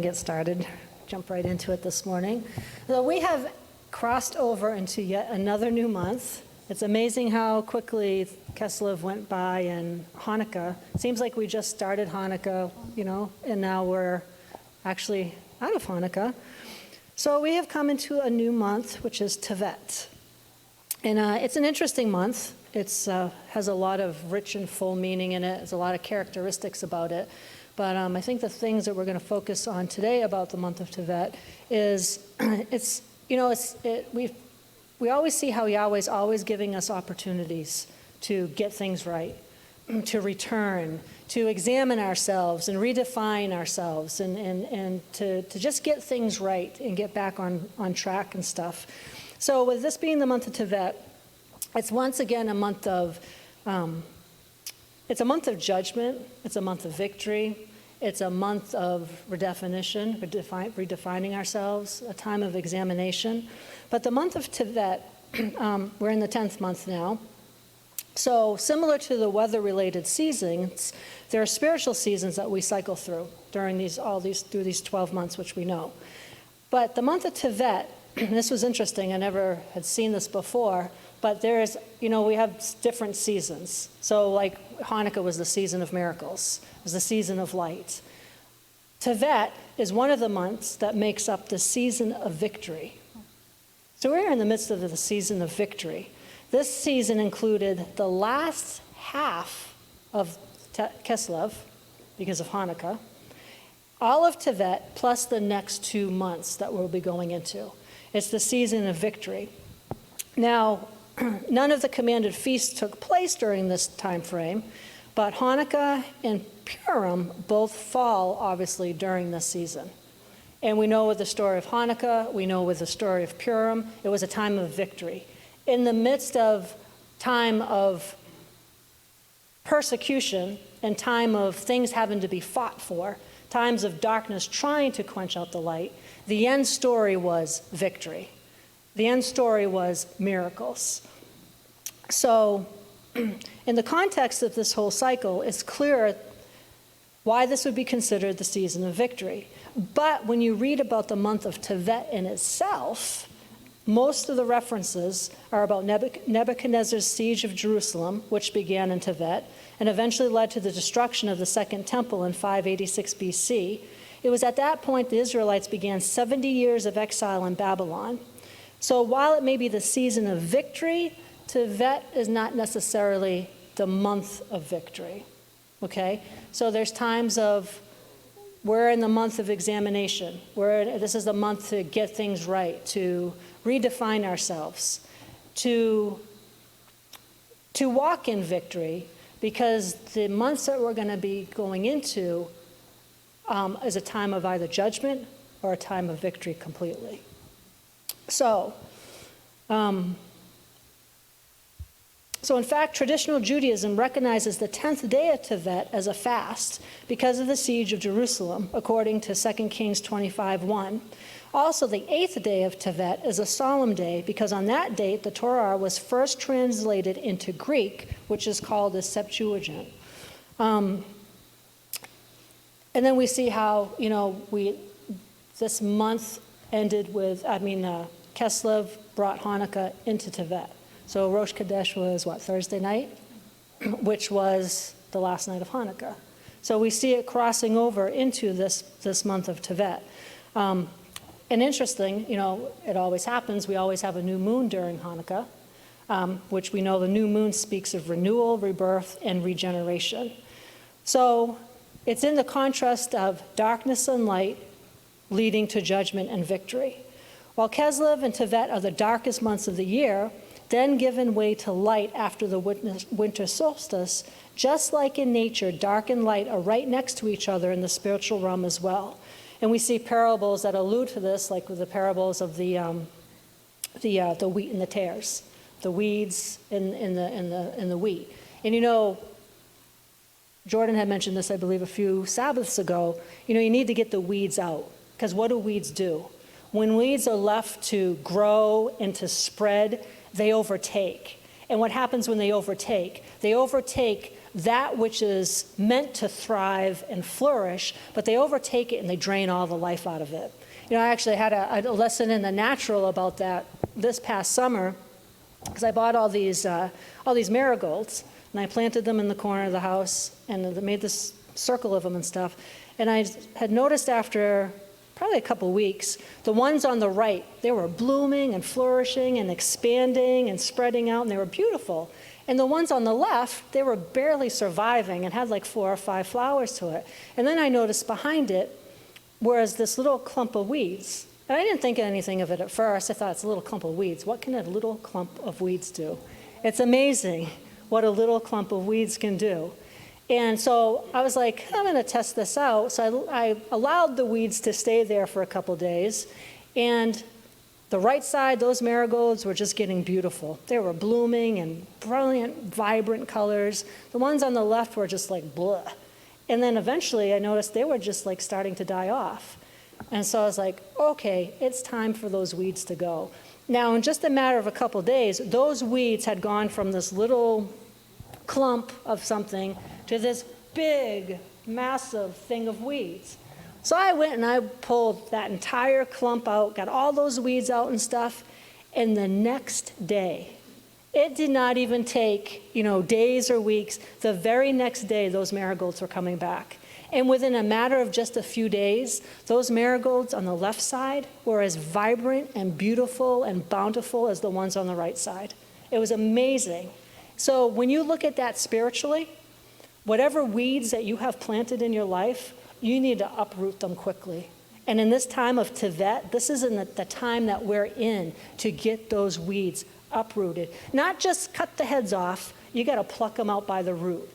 Get started, jump right into it this morning. So we have crossed over into yet another new month. It's amazing how quickly Kislev went by and Hanukkah. Seems like we just started Hanukkah, and now we're actually out of Hanukkah. So we have come into a new month, which is Tevet. And it's an interesting month. It has a lot of rich and full meaning in it. There's a lot of characteristics about it. But I think the things that we're going to focus on today about the month of Tevet is, we always see how Yahweh's always giving us opportunities to get things right, to return, to examine ourselves and redefine ourselves and to just get things right and get back on track and stuff. So with this being the month of Tevet, it's once again a month of, it's a month of judgment, it's a month of victory, it's a month of redefinition, redefining ourselves, a time of examination. But the month of Tevet, we're in the 10th month now. So similar to the weather-related seasons, there are spiritual seasons that we cycle through during through these 12 months, which we know. But the month of Tevet, this was interesting, I never had seen this before, but there's, we have different seasons. So like Hanukkah was the season of miracles. It was the season of light. Tevet is one of the months that makes up the season of victory. So we're in the midst of the season of victory. This season included the last half of Kislev, because of Hanukkah, all of Tevet, plus the next 2 months that we'll be going into. It's the season of victory. Now, none of the commanded feasts took place during this time frame, but Hanukkah and Purim both fall, obviously, during this season. And we know with the story of Hanukkah, we know with the story of Purim, it was a time of victory. In the midst of time of persecution and time of things having to be fought for, times of darkness trying to quench out the light, the end story was victory. The end story was miracles. So in the context of this whole cycle, it's clear why this would be considered the season of victory. But when you read about the month of Tevet in itself, most of the references are about Nebuchadnezzar's siege of Jerusalem, which began in Tevet, and eventually led to the destruction of the Second Temple in 586 BC. It was at that point the Israelites began 70 years of exile in Babylon. So while it may be the season of victory, Tevet is not necessarily the month of victory, okay? So there's times of, we're in the month of examination. This is the month to get things right, to redefine ourselves, to walk in victory, because the months that we're going to be going into is a time of either judgment or a time of victory completely. So in fact, traditional Judaism recognizes the 10th day of Tevet as a fast because of the siege of Jerusalem, according to 2 Kings 25:1. Also, the 8th day of Tevet is a solemn day because on that date, the Torah was first translated into Greek, which is called the Septuagint. And then we see how, this month ended with, Kislev brought Hanukkah into Tevet. So Rosh Chodesh was, Thursday night, which was the last night of Hanukkah. So we see it crossing over into this month of Tevet. And interesting, it always happens, we always have a new moon during Hanukkah, which we know the new moon speaks of renewal, rebirth, and regeneration. So it's in the contrast of darkness and light leading to judgment and victory. While Kislev and Tevet are the darkest months of the year, then given way to light after the winter solstice, just like in nature, dark and light are right next to each other in the spiritual realm as well. And we see parables that allude to this, like with the parables of the wheat and the tares, the weeds and the wheat. And Jordan had mentioned this, I believe, a few Sabbaths ago. You need to get the weeds out, because what do weeds do? When weeds are left to grow and to spread, they overtake. And what happens when they overtake? They overtake that which is meant to thrive and flourish, but they overtake it and they drain all the life out of it. I actually had a lesson in the natural about that this past summer, because I bought all these marigolds, and I planted them in the corner of the house, and made this circle of them and stuff. And I had noticed after probably a couple weeks, the ones on the right, they were blooming and flourishing and expanding and spreading out, and they were beautiful. And the ones on the left, they were barely surviving and had like 4 or 5 flowers to it. And then I noticed behind it was this little clump of weeds. And I didn't think anything of it at first. I thought, it's a little clump of weeds. What can a little clump of weeds do? It's amazing what a little clump of weeds can do. And so I was like, I'm going to test this out. So I allowed the weeds to stay there for a couple days. And the right side, those marigolds were just getting beautiful. They were blooming in brilliant, vibrant colors. The ones on the left were just like blah. And then eventually I noticed they were just like starting to die off. And so I was like, okay, it's time for those weeds to go. Now, in just a matter of a couple days, those weeds had gone from this little clump of something to this big, massive thing of weeds. So I went and I pulled that entire clump out, got all those weeds out and stuff, and the next day, it did not even take, days or weeks. The very next day, those marigolds were coming back. And within a matter of just a few days, those marigolds on the left side were as vibrant and beautiful and bountiful as the ones on the right side. It was amazing. So when you look at that spiritually, whatever weeds that you have planted in your life, you need to uproot them quickly. And in this time of Tevet, this is in the time that we're in to get those weeds uprooted. Not just cut the heads off, you got to pluck them out by the root.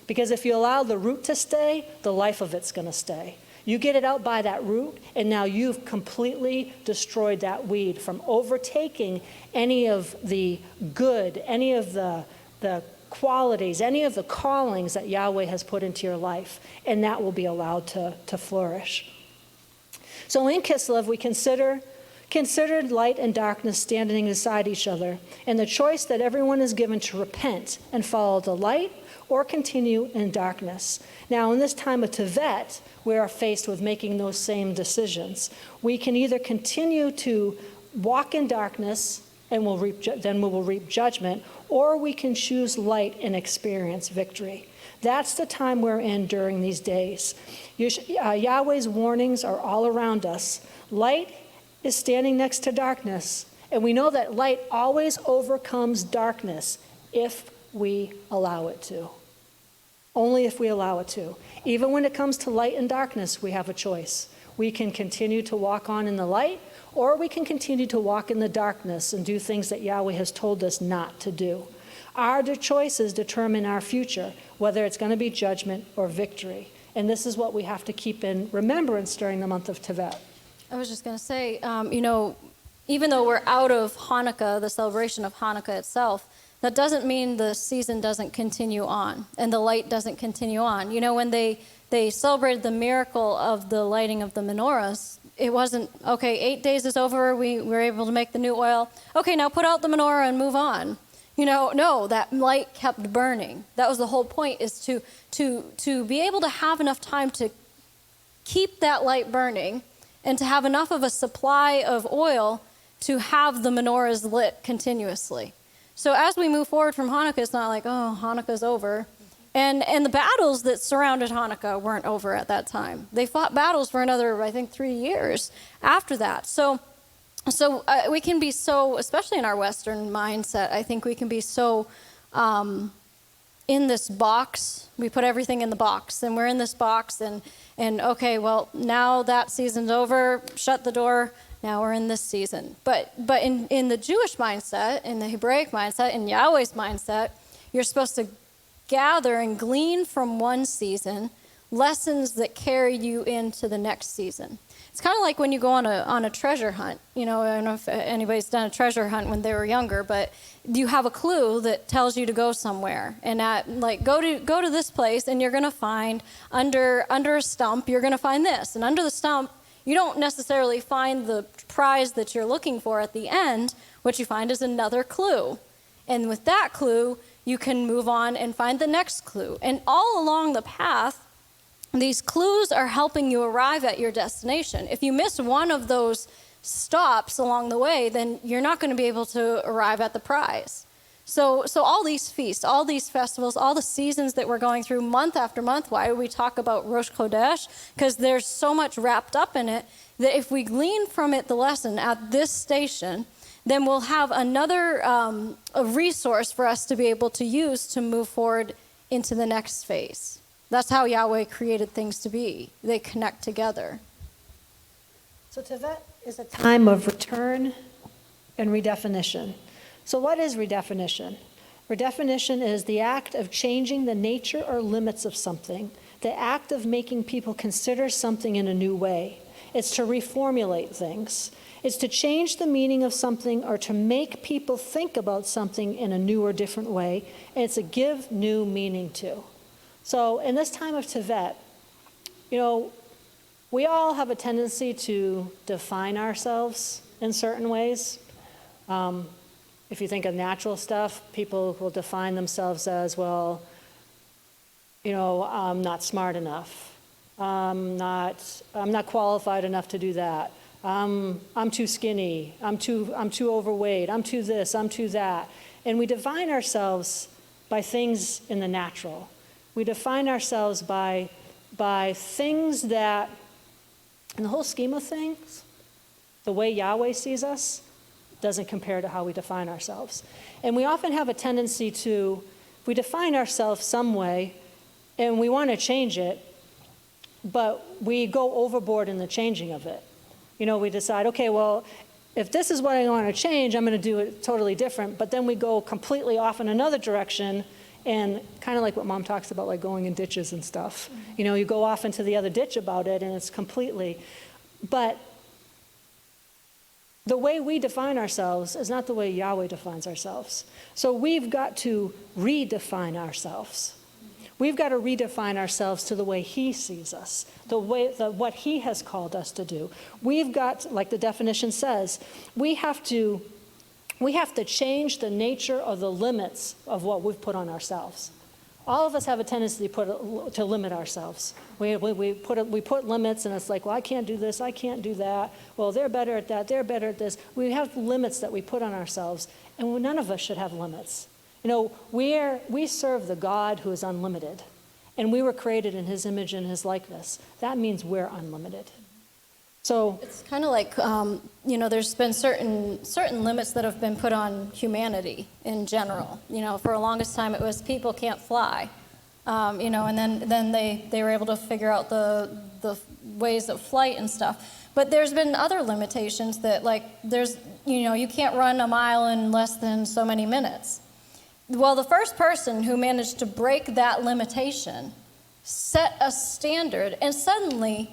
Because if you allow the root to stay, the life of it's going to stay. You get it out by that root, and now you've completely destroyed that weed from overtaking any of the good, any of the qualities, any of the callings that Yahweh has put into your life, and that will be allowed to flourish. So in Kislev, we considered light and darkness standing beside each other, and the choice that everyone is given to repent and follow the light or continue in darkness. Now, in this time of Tevet, we are faced with making those same decisions. We can either continue to walk in darkness and then we will reap judgment, or we can choose light and experience victory. That's the time we're in during these days. Yahweh's warnings are all around us. Light is standing next to darkness, and we know that light always overcomes darkness if we allow it to. Only if we allow it to. Even when it comes to light and darkness, we have a choice. We can continue to walk on in the light, or we can continue to walk in the darkness and do things that Yahweh has told us not to do. Our choices determine our future, whether it's going to be judgment or victory. And this is what we have to keep in remembrance during the month of Tevet. I was just going to say, even though we're out of Hanukkah, the celebration of Hanukkah itself, that doesn't mean the season doesn't continue on and the light doesn't continue on. When they celebrated the miracle of the lighting of the menorahs, it wasn't, okay, 8 days is over, we were able to make the new oil. Okay, now put out the menorah and move on. No, that light kept burning. That was the whole point, is to be able to have enough time to keep that light burning and to have enough of a supply of oil to have the menorahs lit continuously. So as we move forward from Hanukkah, it's not like, oh, Hanukkah's over. And the battles that surrounded Hanukkah weren't over at that time. They fought battles for another, I think, 3 years after that. So we can be so, especially in our Western mindset, I think we can be so in this box. We put everything in the box, and we're in this box, and okay, well, now that season's over, shut the door, now we're in this season. But in the Jewish mindset, in the Hebraic mindset, in Yahweh's mindset, you're supposed to gather and glean from one season lessons that carry you into the next season. It's kind of like when you go on a treasure hunt. I don't know if anybody's done a treasure hunt when they were younger, but you have a clue that tells you to go somewhere. And go to this place, and you're going to find under a stump, you're going to find this. And under the stump, you don't necessarily find the prize that you're looking for at the end. What you find is another clue. And with that clue, you can move on and find the next clue. And all along the path, these clues are helping you arrive at your destination. If you miss one of those stops along the way, then you're not going to be able to arrive at the prize. So all these feasts, all these festivals, all the seasons that we're going through month after month, why do we talk about Rosh Chodesh? Because there's so much wrapped up in it that if we glean from it the lesson at this station, then we'll have another a resource for us to be able to use to move forward into the next phase. That's how Yahweh created things to be. They connect together. So Tevet is a time of return and redefinition. So what is redefinition? Redefinition is the act of changing the nature or limits of something, the act of making people consider something in a new way. It's to reformulate things. It's to change the meaning of something or to make people think about something in a new or different way, and it's to give new meaning to. So in this time of Tevet, we all have a tendency to define ourselves in certain ways. If you think of natural stuff, people will define themselves as, well, I'm not smart enough. I'm not qualified enough to do that. I'm too skinny. I'm too overweight. I'm too this. I'm too that. And we define ourselves by things in the natural. We define ourselves by things that, in the whole scheme of things, the way Yahweh sees us doesn't compare to how we define ourselves. And we often have a tendency to, we define ourselves some way, and we want to change it, but we go overboard in the changing of it. We decide, okay, well, if this is what I want to change, I'm going to do it totally different. But then we go completely off in another direction, and kind of like what Mom talks about, like going in ditches and stuff. You go off into the other ditch about it, and it's completely. But the way we define ourselves is not the way Yahweh defines ourselves. So we've got to redefine ourselves. We've got to redefine ourselves to the way He sees us, what He has called us to do. We've got, like the definition says, we have to change the nature of the limits of what we've put on ourselves. All of us have a tendency to limit ourselves. We put limits, and it's like, well, I can't do this, I can't do that. Well, they're better at that, they're better at this. We have limits that we put on ourselves, and none of us should have limits. We serve the God who is unlimited, and we were created in His image and His likeness. That means we're unlimited. So it's kind of like, there's been certain limits that have been put on humanity in general. For the longest time it was people can't fly, and then they were able to figure out the ways of flight and stuff. But there's been other limitations that, like, you can't run a mile in less than so many minutes. Well, the first person who managed to break that limitation set a standard, and suddenly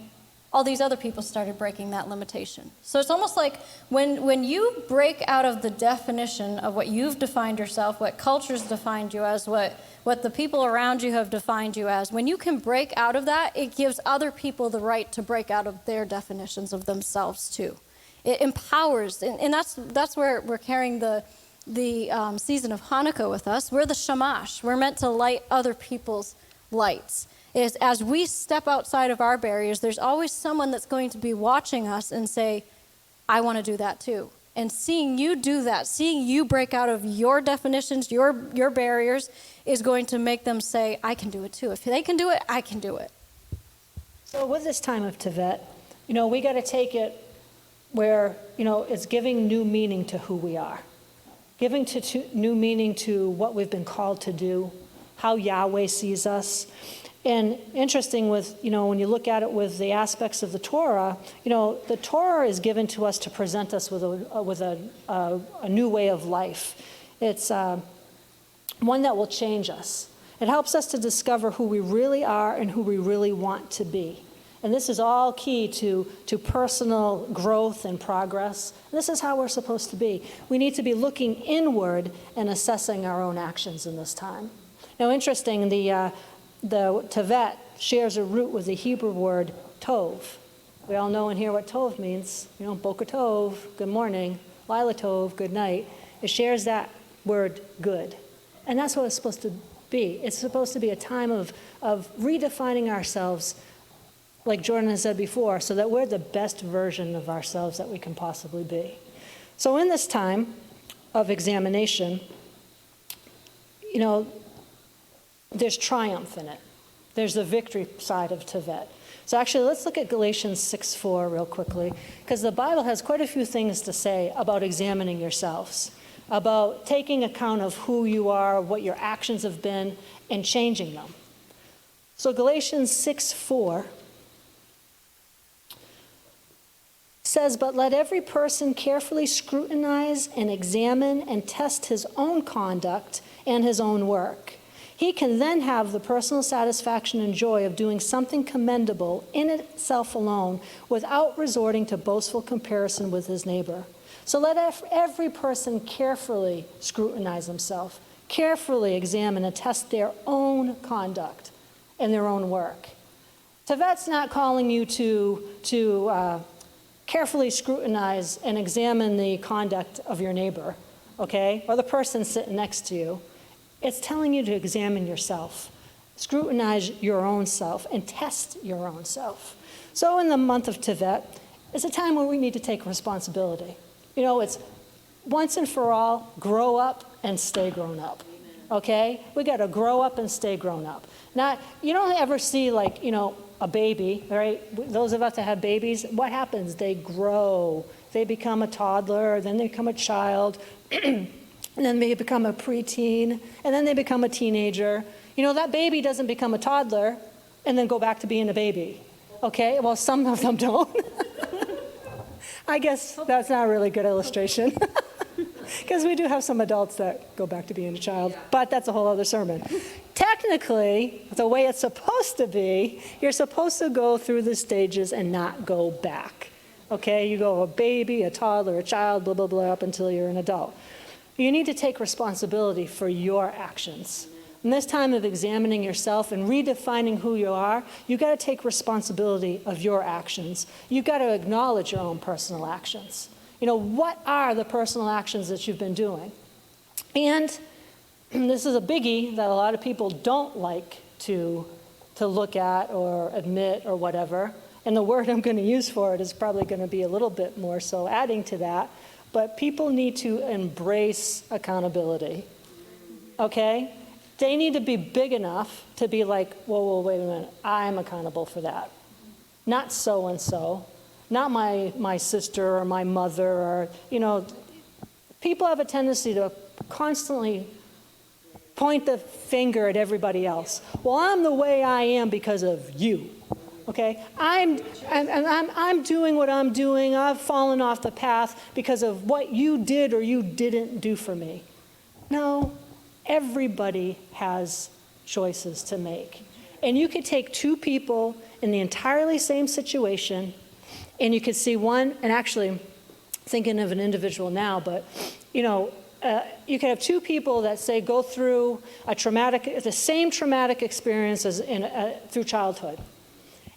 all these other people started breaking that limitation. So it's almost like when you break out of the definition of what you've defined yourself, what culture's defined you as, what the people around you have defined you as, when you can break out of that, it gives other people the right to break out of their definitions of themselves too. It empowers, and that's where we're carrying the season of Hanukkah with us. We're the shamash. We're meant to light other people's lights. As we step outside of our barriers, there's always someone that's going to be watching us and say, I want to do that too. And seeing you do that, seeing you break out of your definitions, your barriers, is going to make them say, I can do it too. If they can do it, I can do it. So with this time of Tevet, we got to take it where, it's giving new meaning to who we are. Giving new meaning to what we've been called to do, how Yahweh sees us. And interesting when you look at it with the aspects of the Torah, the Torah is given to us to present us with a new way of life. It's one that will change us. It helps us to discover who we really are and who we really want to be. And this is all key to personal growth and progress. This is how we're supposed to be. We need to be looking inward and assessing our own actions in this time. Now, interesting, the Tevet shares a root with the Hebrew word tov. We all know in here what tov means. Boker tov, good morning. Lila tov, good night. It shares that word good. And that's what it's supposed to be. It's supposed to be a time of redefining ourselves, like Jordan has said before, so that we're the best version of ourselves that we can possibly be. So in this time of examination, there's triumph in it. There's the victory side of Tevet. So actually, let's look at Galatians 6:4 real quickly, because the Bible has quite a few things to say about examining yourselves, about taking account of who you are, what your actions have been, and changing them. So Galatians 6:4 says, "But let every person carefully scrutinize and examine and test his own conduct and his own work. He can then have the personal satisfaction and joy of doing something commendable in itself alone without resorting to boastful comparison with his neighbor." So let every person carefully scrutinize himself, carefully examine and test their own conduct and their own work. Tevet's not calling you to carefully scrutinize and examine the conduct of your neighbor, okay, or the person sitting next to you. It's telling you to examine yourself, scrutinize your own self, and test your own self. So in the month of Tevet, it's a time where we need to take responsibility. It's once and for all, grow up and stay grown up, okay? We got to grow up and stay grown up. Now, you don't ever see a baby, right? Those of us that have babies, what happens? They grow. They become a toddler, then they become a child, and then they become a preteen, and then they become a teenager. That baby doesn't become a toddler and then go back to being a baby, okay? Well, some of them don't. I guess that's not a really good illustration, because we do have some adults that go back to being a child, but that's a whole other sermon. Technically, the way it's supposed to be, you're supposed to go through the stages and not go back, okay? You go a baby, a toddler, a child, blah, blah, blah, up until you're an adult. You need to take responsibility for your actions. In this time of examining yourself and redefining who you are, you've got to take responsibility of your actions. You've got to acknowledge your own personal actions. What are the personal actions that you've been doing? And this is a biggie that a lot of people don't like to look at or admit or whatever. And the word I'm going to use for it is probably going to be a little bit more so adding to that. But people need to embrace accountability, okay? They need to be big enough to be like, whoa, wait a minute, I'm accountable for that. Not so-and-so, not my sister or my mother, or, people have a tendency to constantly point the finger at everybody else. Well, I'm the way I am because of you. Okay, I'm doing what I'm doing. I've fallen off the path because of what you did or you didn't do for me. No, everybody has choices to make. And you could take two people in the entirely same situation, and you could see one, and actually thinking of an individual now, but you could have two people that say go through the same traumatic experiences through childhood.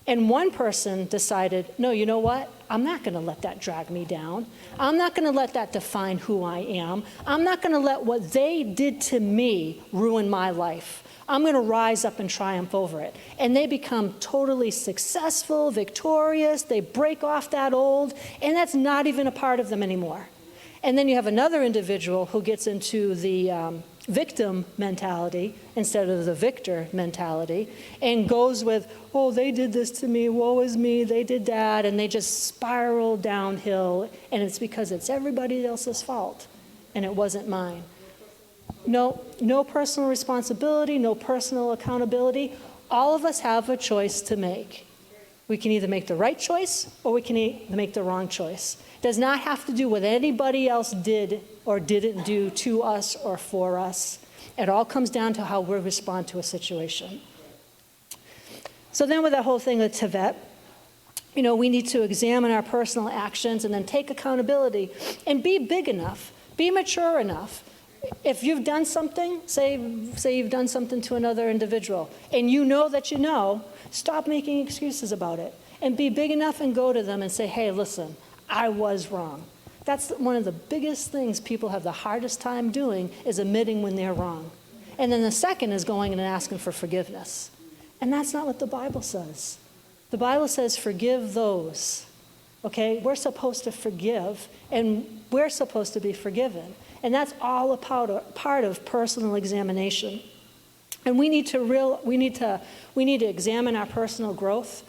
And one person decided, no, you know what? I'm not going to let that drag me down. I'm not going to let that define who I am. I'm not going to let what they did to me ruin my life. I'm going to rise up and triumph over it. And they become totally successful, victorious. They break off that old, and that's not even a part of them anymore. And then you have another individual who gets into the victim mentality instead of the victor mentality and goes with, oh, they did this to me, woe is me, they did that, and they just spiral downhill, and it's because it's everybody else's fault, and it wasn't mine. No personal responsibility, no personal accountability. All of us have a choice to make. We can either make the right choice or we can make the wrong choice. It does not have to do with what anybody else did or didn't do to us or for us. It all comes down to how we respond to a situation. So then with that whole thing with Tevet, we need to examine our personal actions and then take accountability and be big enough, be mature enough. If you've done something, say you've done something to another individual, and you know that stop making excuses about it. And be big enough and go to them and say, hey, listen, I was wrong. That's one of the biggest things people have the hardest time doing, is admitting when they're wrong. And then the second is going in and asking for forgiveness. And that's not what the Bible says. The Bible says forgive those. Okay? We're supposed to forgive, and we're supposed to be forgiven. And that's all a part of personal examination. And we need to examine our personal growth,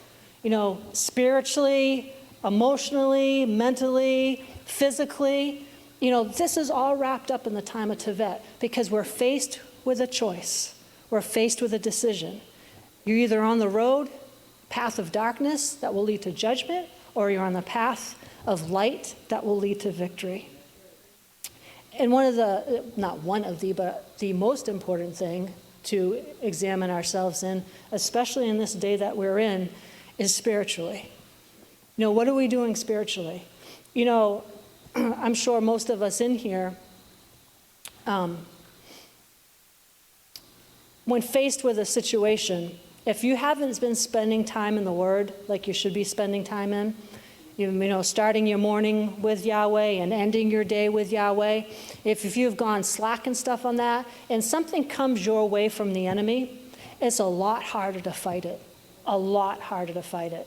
spiritually, emotionally, mentally, physically. This is all wrapped up in the time of Tevet because we're faced with a choice. We're faced with a decision. You're either on the road, path of darkness that will lead to judgment, or you're on the path of light that will lead to victory. And but the most important thing to examine ourselves in, especially in this day that we're in, is spiritually. What are we doing spiritually? I'm sure most of us in here, when faced with a situation, if you haven't been spending time in the Word like you should be spending time in, starting your morning with Yahweh and ending your day with Yahweh, if you've gone slack and stuff on that, and something comes your way from the enemy, it's a lot harder to fight it. A lot harder to fight it.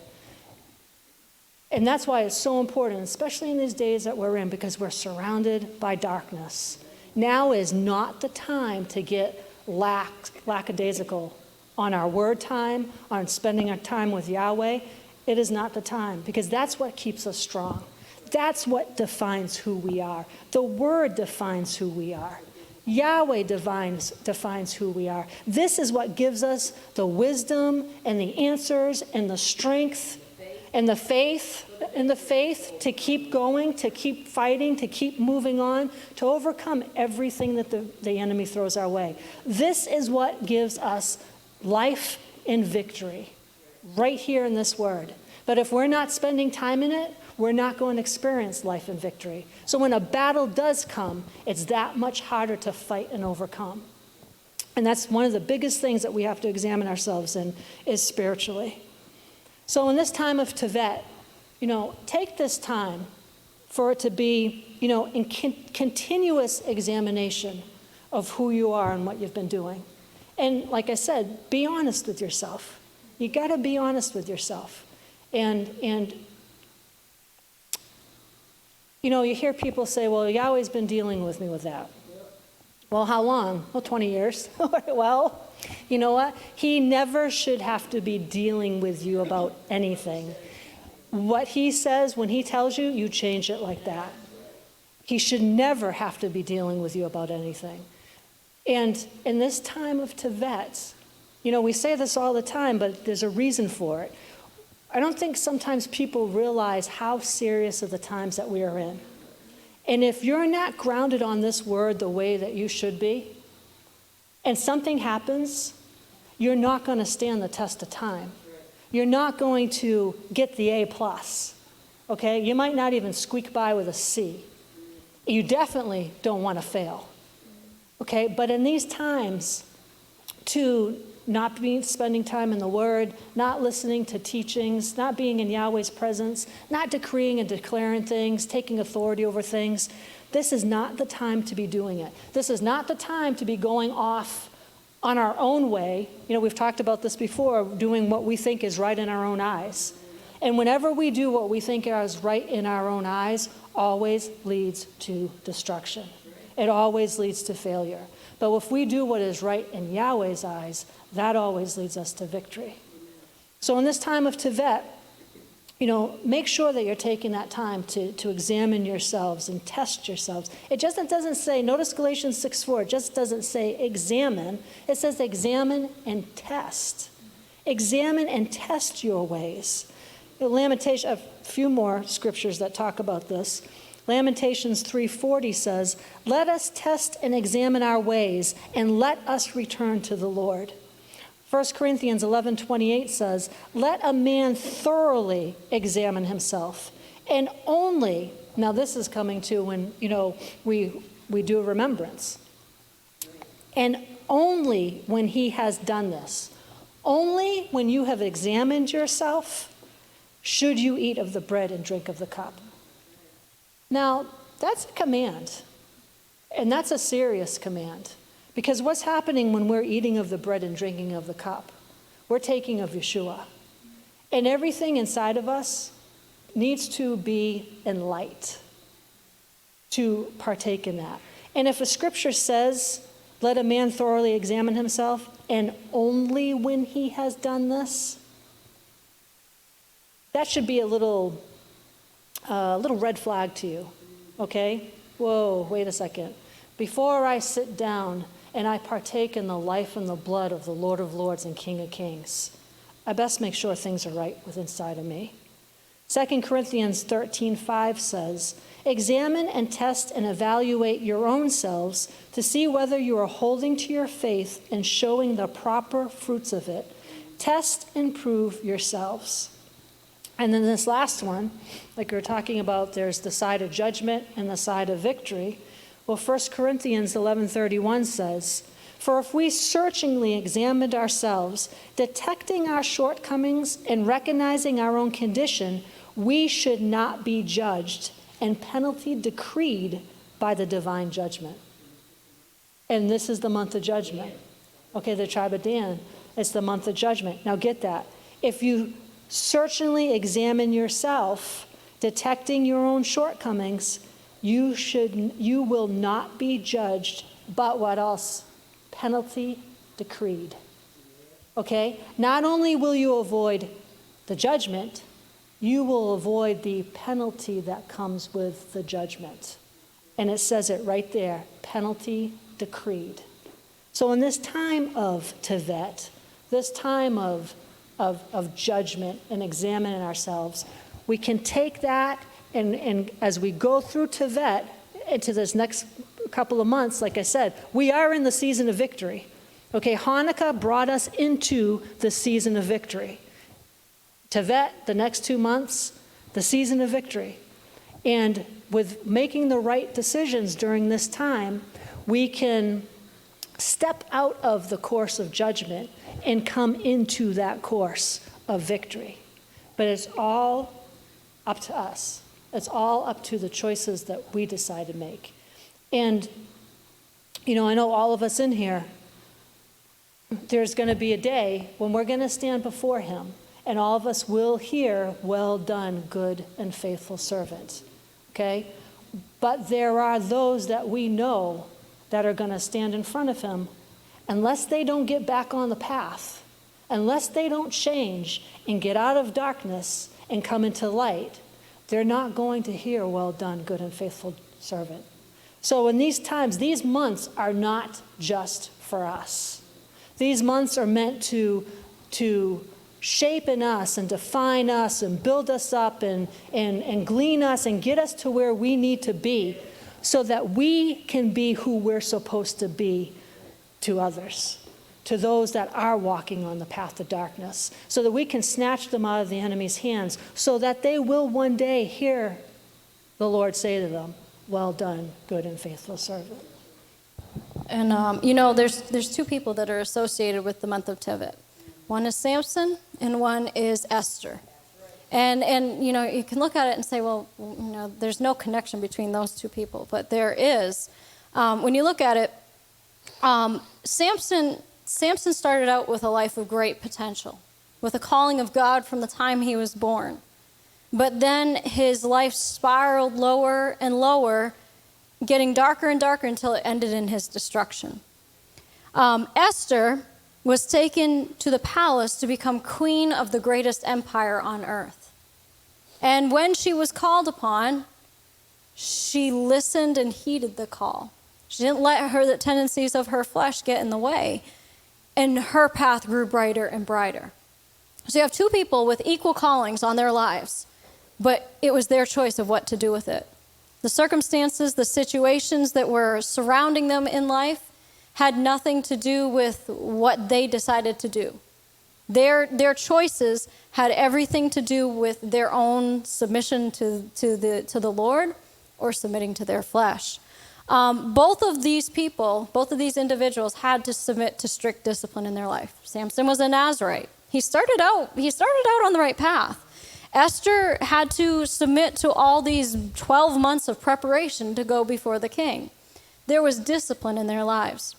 And that's why it's so important, especially in these days that we're in, because we're surrounded by darkness. Now is not the time to get lackadaisical on our word time, on spending our time with Yahweh. It is not the time, because that's what keeps us strong. That's what defines who we are. The Word defines who we are. Yahweh defines who we are. This is what gives us the wisdom and the answers and the strength and the faith to keep going, to keep fighting, to keep moving on, to overcome everything that the enemy throws our way. This is what gives us life and victory, right here in this word. But if we're not spending time in it, we're not going to experience life and victory. So when a battle does come, it's that much harder to fight and overcome. And that's one of the biggest things that we have to examine ourselves in, is spiritually. So in this time of Tevet, take this time for it to be, in continuous examination of who you are and what you've been doing. And like I said, be honest with yourself. You got to be honest with yourself. And you hear people say, well, Yahweh's been dealing with me with that. Well, how long? Well, 20 years. Well, you know what? He never should have to be dealing with you about anything. What he says, when he tells you, you change it like that. He should never have to be dealing with you about anything. And in this time of Tevet, we say this all the time, but there's a reason for it. I don't think sometimes people realize how serious are the times that we are in. And if you're not grounded on this word the way that you should be, and something happens, you're not going to stand the test of time. You're not going to get the A+. Okay? You might not even squeak by with a C. You definitely don't want to fail. Okay? But in these times, to not spending time in the Word, not listening to teachings, not being in Yahweh's presence, not decreeing and declaring things, taking authority over things, this is not the time to be doing it. This is not the time to be going off on our own way. We've talked about this before, doing what we think is right in our own eyes. And whenever we do what we think is right in our own eyes, always leads to destruction. It always leads to failure. But if we do what is right in Yahweh's eyes, that always leads us to victory. So in this time of Tevet, make sure that you're taking that time to examine yourselves and test yourselves. It just doesn't say, notice Galatians 6:4, it just doesn't say examine. It says examine and test. Examine and test your ways. Lamentation, a few more scriptures that talk about this. Lamentations 3:40 says, let us test and examine our ways, and let us return to the Lord. 1 Corinthians 11:28 says, let a man thoroughly examine himself, and only, now this is coming to when, we do a remembrance, and only when he has done this, only when you have examined yourself, should you eat of the bread and drink of the cup. Now, that's a command, and that's a serious command, Because what's happening when we're eating of the bread and drinking of the cup? We're taking of Yeshua. And everything inside of us needs to be in light to partake in that. And if a scripture says, let a man thoroughly examine himself, and only when he has done this, that should be a little red flag to you, okay? Whoa, wait a second. Before I sit down and I partake in the life and the blood of the Lord of Lords and King of Kings, I best make sure things are right within inside of me. 2 Corinthians 13:5 says, examine and test and evaluate your own selves to see whether you are holding to your faith and showing the proper fruits of it. Test and prove yourselves. And then this last one, like we were talking about, there's the side of judgment and the side of victory. Well, 1 Corinthians 11:31 says, for if we searchingly examined ourselves, detecting our shortcomings and recognizing our own condition, we should not be judged and penalty decreed by the divine judgment. And this is the month of judgment. Okay, the tribe of Dan, it's the month of judgment. Now get that. If you searchingly examine yourself, detecting your own shortcomings, you will not be judged, but what else? Penalty decreed. Okay? Not only will you avoid the judgment, you will avoid the penalty that comes with the judgment. And it says it right there, penalty decreed. So in this time of Tevet, this time of judgment and examining ourselves, we can take that and as we go through Tevet into this next couple of months, like I said, we are in the season of victory. Okay, Hanukkah brought us into the season of victory. Tevet, the next 2 months, the season of victory. And with making the right decisions during this time, we can step out of the course of judgment and come into that course of victory. But it's all up to us. It's all up to the choices that we decide to make. And, I know all of us in here, there's going to be a day when we're going to stand before him, and all of us will hear, well done, good and faithful servant. Okay? But there are those that we know that are going to stand in front of him, unless they don't get back on the path, unless they don't change and get out of darkness and come into light, they're not going to hear, well done, good and faithful servant. So in these times, these months are not just for us. These months are meant to shape in us and define us and build us up and glean us and get us to where we need to be so that we can be who we're supposed to be to others, to those that are walking on the path of darkness, so that we can snatch them out of the enemy's hands so that they will one day hear the Lord say to them, well done, good and faithful servant. And, there's two people that are associated with the month of Tevet. One is Samson and one is Esther. And you can look at it and say, well, there's no connection between those two people. But there is. When you look at it, Samson started out with a life of great potential, with a calling of God from the time he was born. But then his life spiraled lower and lower, getting darker and darker until it ended in his destruction. Esther was taken to the palace to become queen of the greatest empire on earth. And when she was called upon, she listened and heeded the call. She didn't let the tendencies of her flesh get in the way. And her path grew brighter and brighter. So you have two people with equal callings on their lives, but it was their choice of what to do with it. The circumstances, the situations that were surrounding them in life had nothing to do with what they decided to do. Their choices had everything to do with their own submission to the Lord or submitting to their flesh. Both of these people, both of these individuals had to submit to strict discipline in their life. Samson was a Nazirite. He started out on the right path. Esther had to submit to all these 12 months of preparation to go before the king. There was discipline in their lives.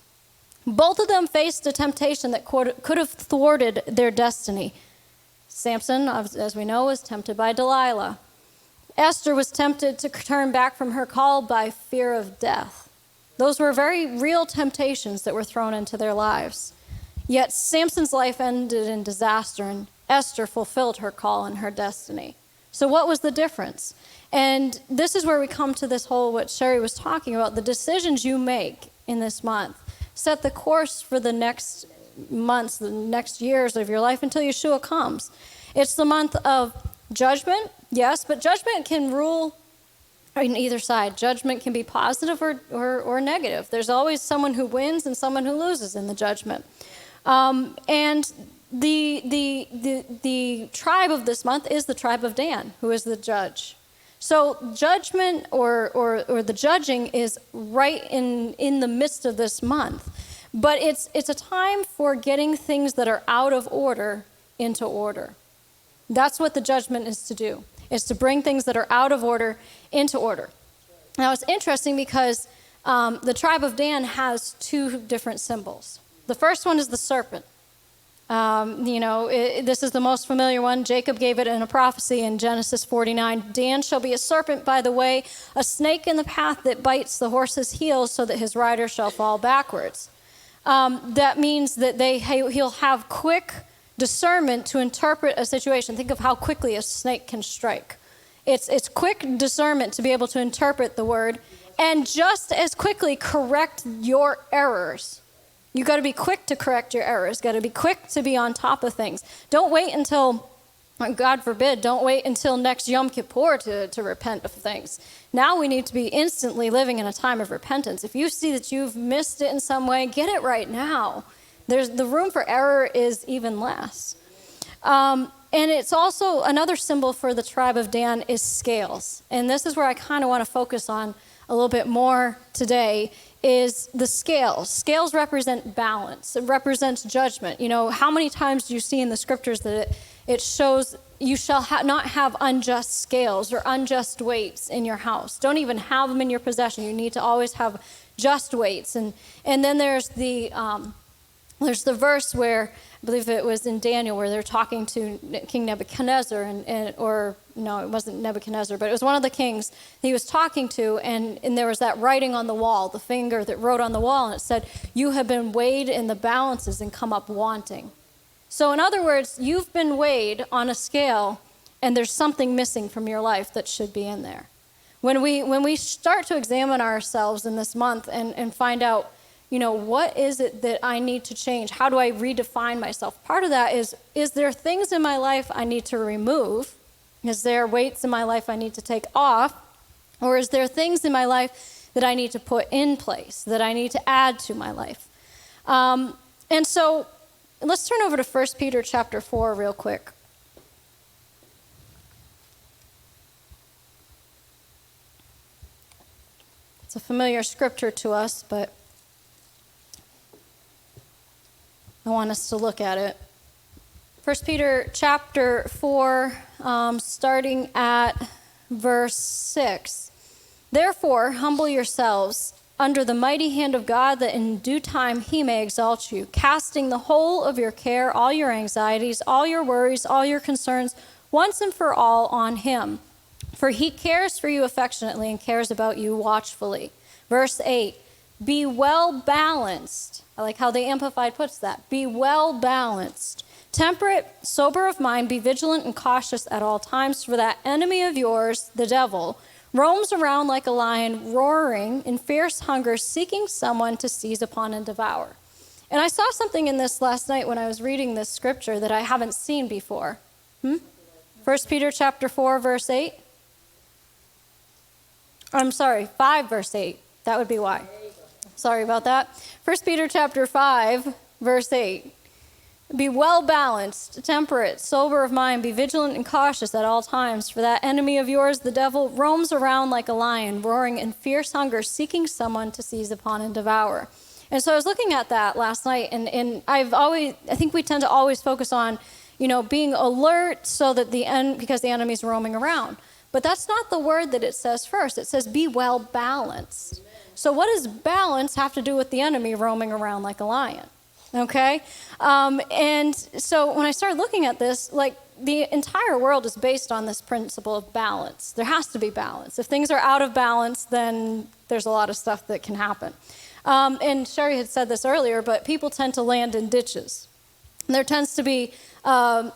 Both of them faced a temptation that could have thwarted their destiny. Samson, as we know, was tempted by Delilah. Esther was tempted to turn back from her call by fear of death. Those were very real temptations that were thrown into their lives. Yet Samson's life ended in disaster, and Esther fulfilled her call and her destiny. So what was the difference? And this is where we come to this whole, what Sherry was talking about, the decisions you make in this month set the course for the next months, the next years of your life until Yeshua comes. It's the month of judgment, yes, but judgment can rule on either side. Judgment can be positive or negative. There's always someone who wins and someone who loses in the judgment. And the tribe of this month is the tribe of Dan, who is the judge. So judgment or the judging is right in the midst of this month. But it's a time for getting things that are out of order into order. That's what the judgment is to do, is to bring things that are out of order into order. Now it's interesting because the tribe of Dan has two different symbols. The first one is the serpent. This is the most familiar one. Jacob gave it in a prophecy in Genesis 49. Dan shall be a serpent by the way, a snake in the path that bites the horse's heels so that his rider shall fall backwards. That means that he'll have quick discernment to interpret a situation. Think of how quickly a snake can strike. It's quick discernment to be able to interpret the word and just as quickly correct your errors. You got to be quick to correct your errors. Got to be quick to be on top of things. Don't wait until, God forbid, don't wait until next Yom Kippur to repent of things. Now we need to be instantly living in a time of repentance. If you see that you've missed it in some way, get it right now. The room for error is even less. And it's also another symbol for the tribe of Dan is scales. And this is where I kind of want to focus on a little bit more today is the scales. Scales represent balance. It represents judgment. You know, how many times do you see in the scriptures that it shows you shall not have unjust scales or unjust weights in your house. Don't even have them in your possession. You need to always have just weights. And then there's the verse where, I believe it was in Daniel, where they're talking to King Nebuchadnezzar, or no, it wasn't Nebuchadnezzar, but it was one of the kings he was talking to, and there was that writing on the wall, the finger that wrote on the wall, and it said, "You have been weighed in the balances and come up wanting." So in other words, you've been weighed on a scale, and there's something missing from your life that should be in there. When we start to examine ourselves in this month and find out, you know, what is it that I need to change? How do I redefine myself? Part of that is there things in my life I need to remove? Is there weights in my life I need to take off? Or is there things in my life that I need to put in place, that I need to add to my life? And so let's turn over to 1 Peter chapter 4 real quick. It's a familiar scripture to us, but I want us to look at it. 1 Peter chapter 4, starting at verse 6. Therefore, humble yourselves under the mighty hand of God, that in due time he may exalt you, casting the whole of your care, all your anxieties, all your worries, all your concerns, once and for all on him. For he cares for you affectionately and cares about you watchfully. Verse 8. Be well balanced. I like how the Amplified puts that. Be well balanced. Temperate, sober of mind, be vigilant and cautious at all times, for that enemy of yours, the devil, roams around like a lion, roaring in fierce hunger, seeking someone to seize upon and devour. And I saw something in this last night when I was reading this scripture that I haven't seen before. 1 Peter chapter 4, verse 8. I'm sorry, 5 verse 8. That would be why. Sorry about that. 1 Peter chapter 5, verse 8. Be well balanced, temperate, sober of mind, be vigilant and cautious at all times, for that enemy of yours, the devil, roams around like a lion, roaring in fierce hunger, seeking someone to seize upon and devour. And so I was looking at that last night, and I think we tend to always focus on, you know, being alert so that because the enemy's roaming around. But that's not the word that it says first. It says be well balanced. So what does balance have to do with the enemy roaming around like a lion? Okay? And so when I started looking at this, like, the entire world is based on this principle of balance. There has to be balance. If things are out of balance, then there's a lot of stuff that can happen. And Sherry had said this earlier, but people tend to land in ditches. There tends to be, Yahweh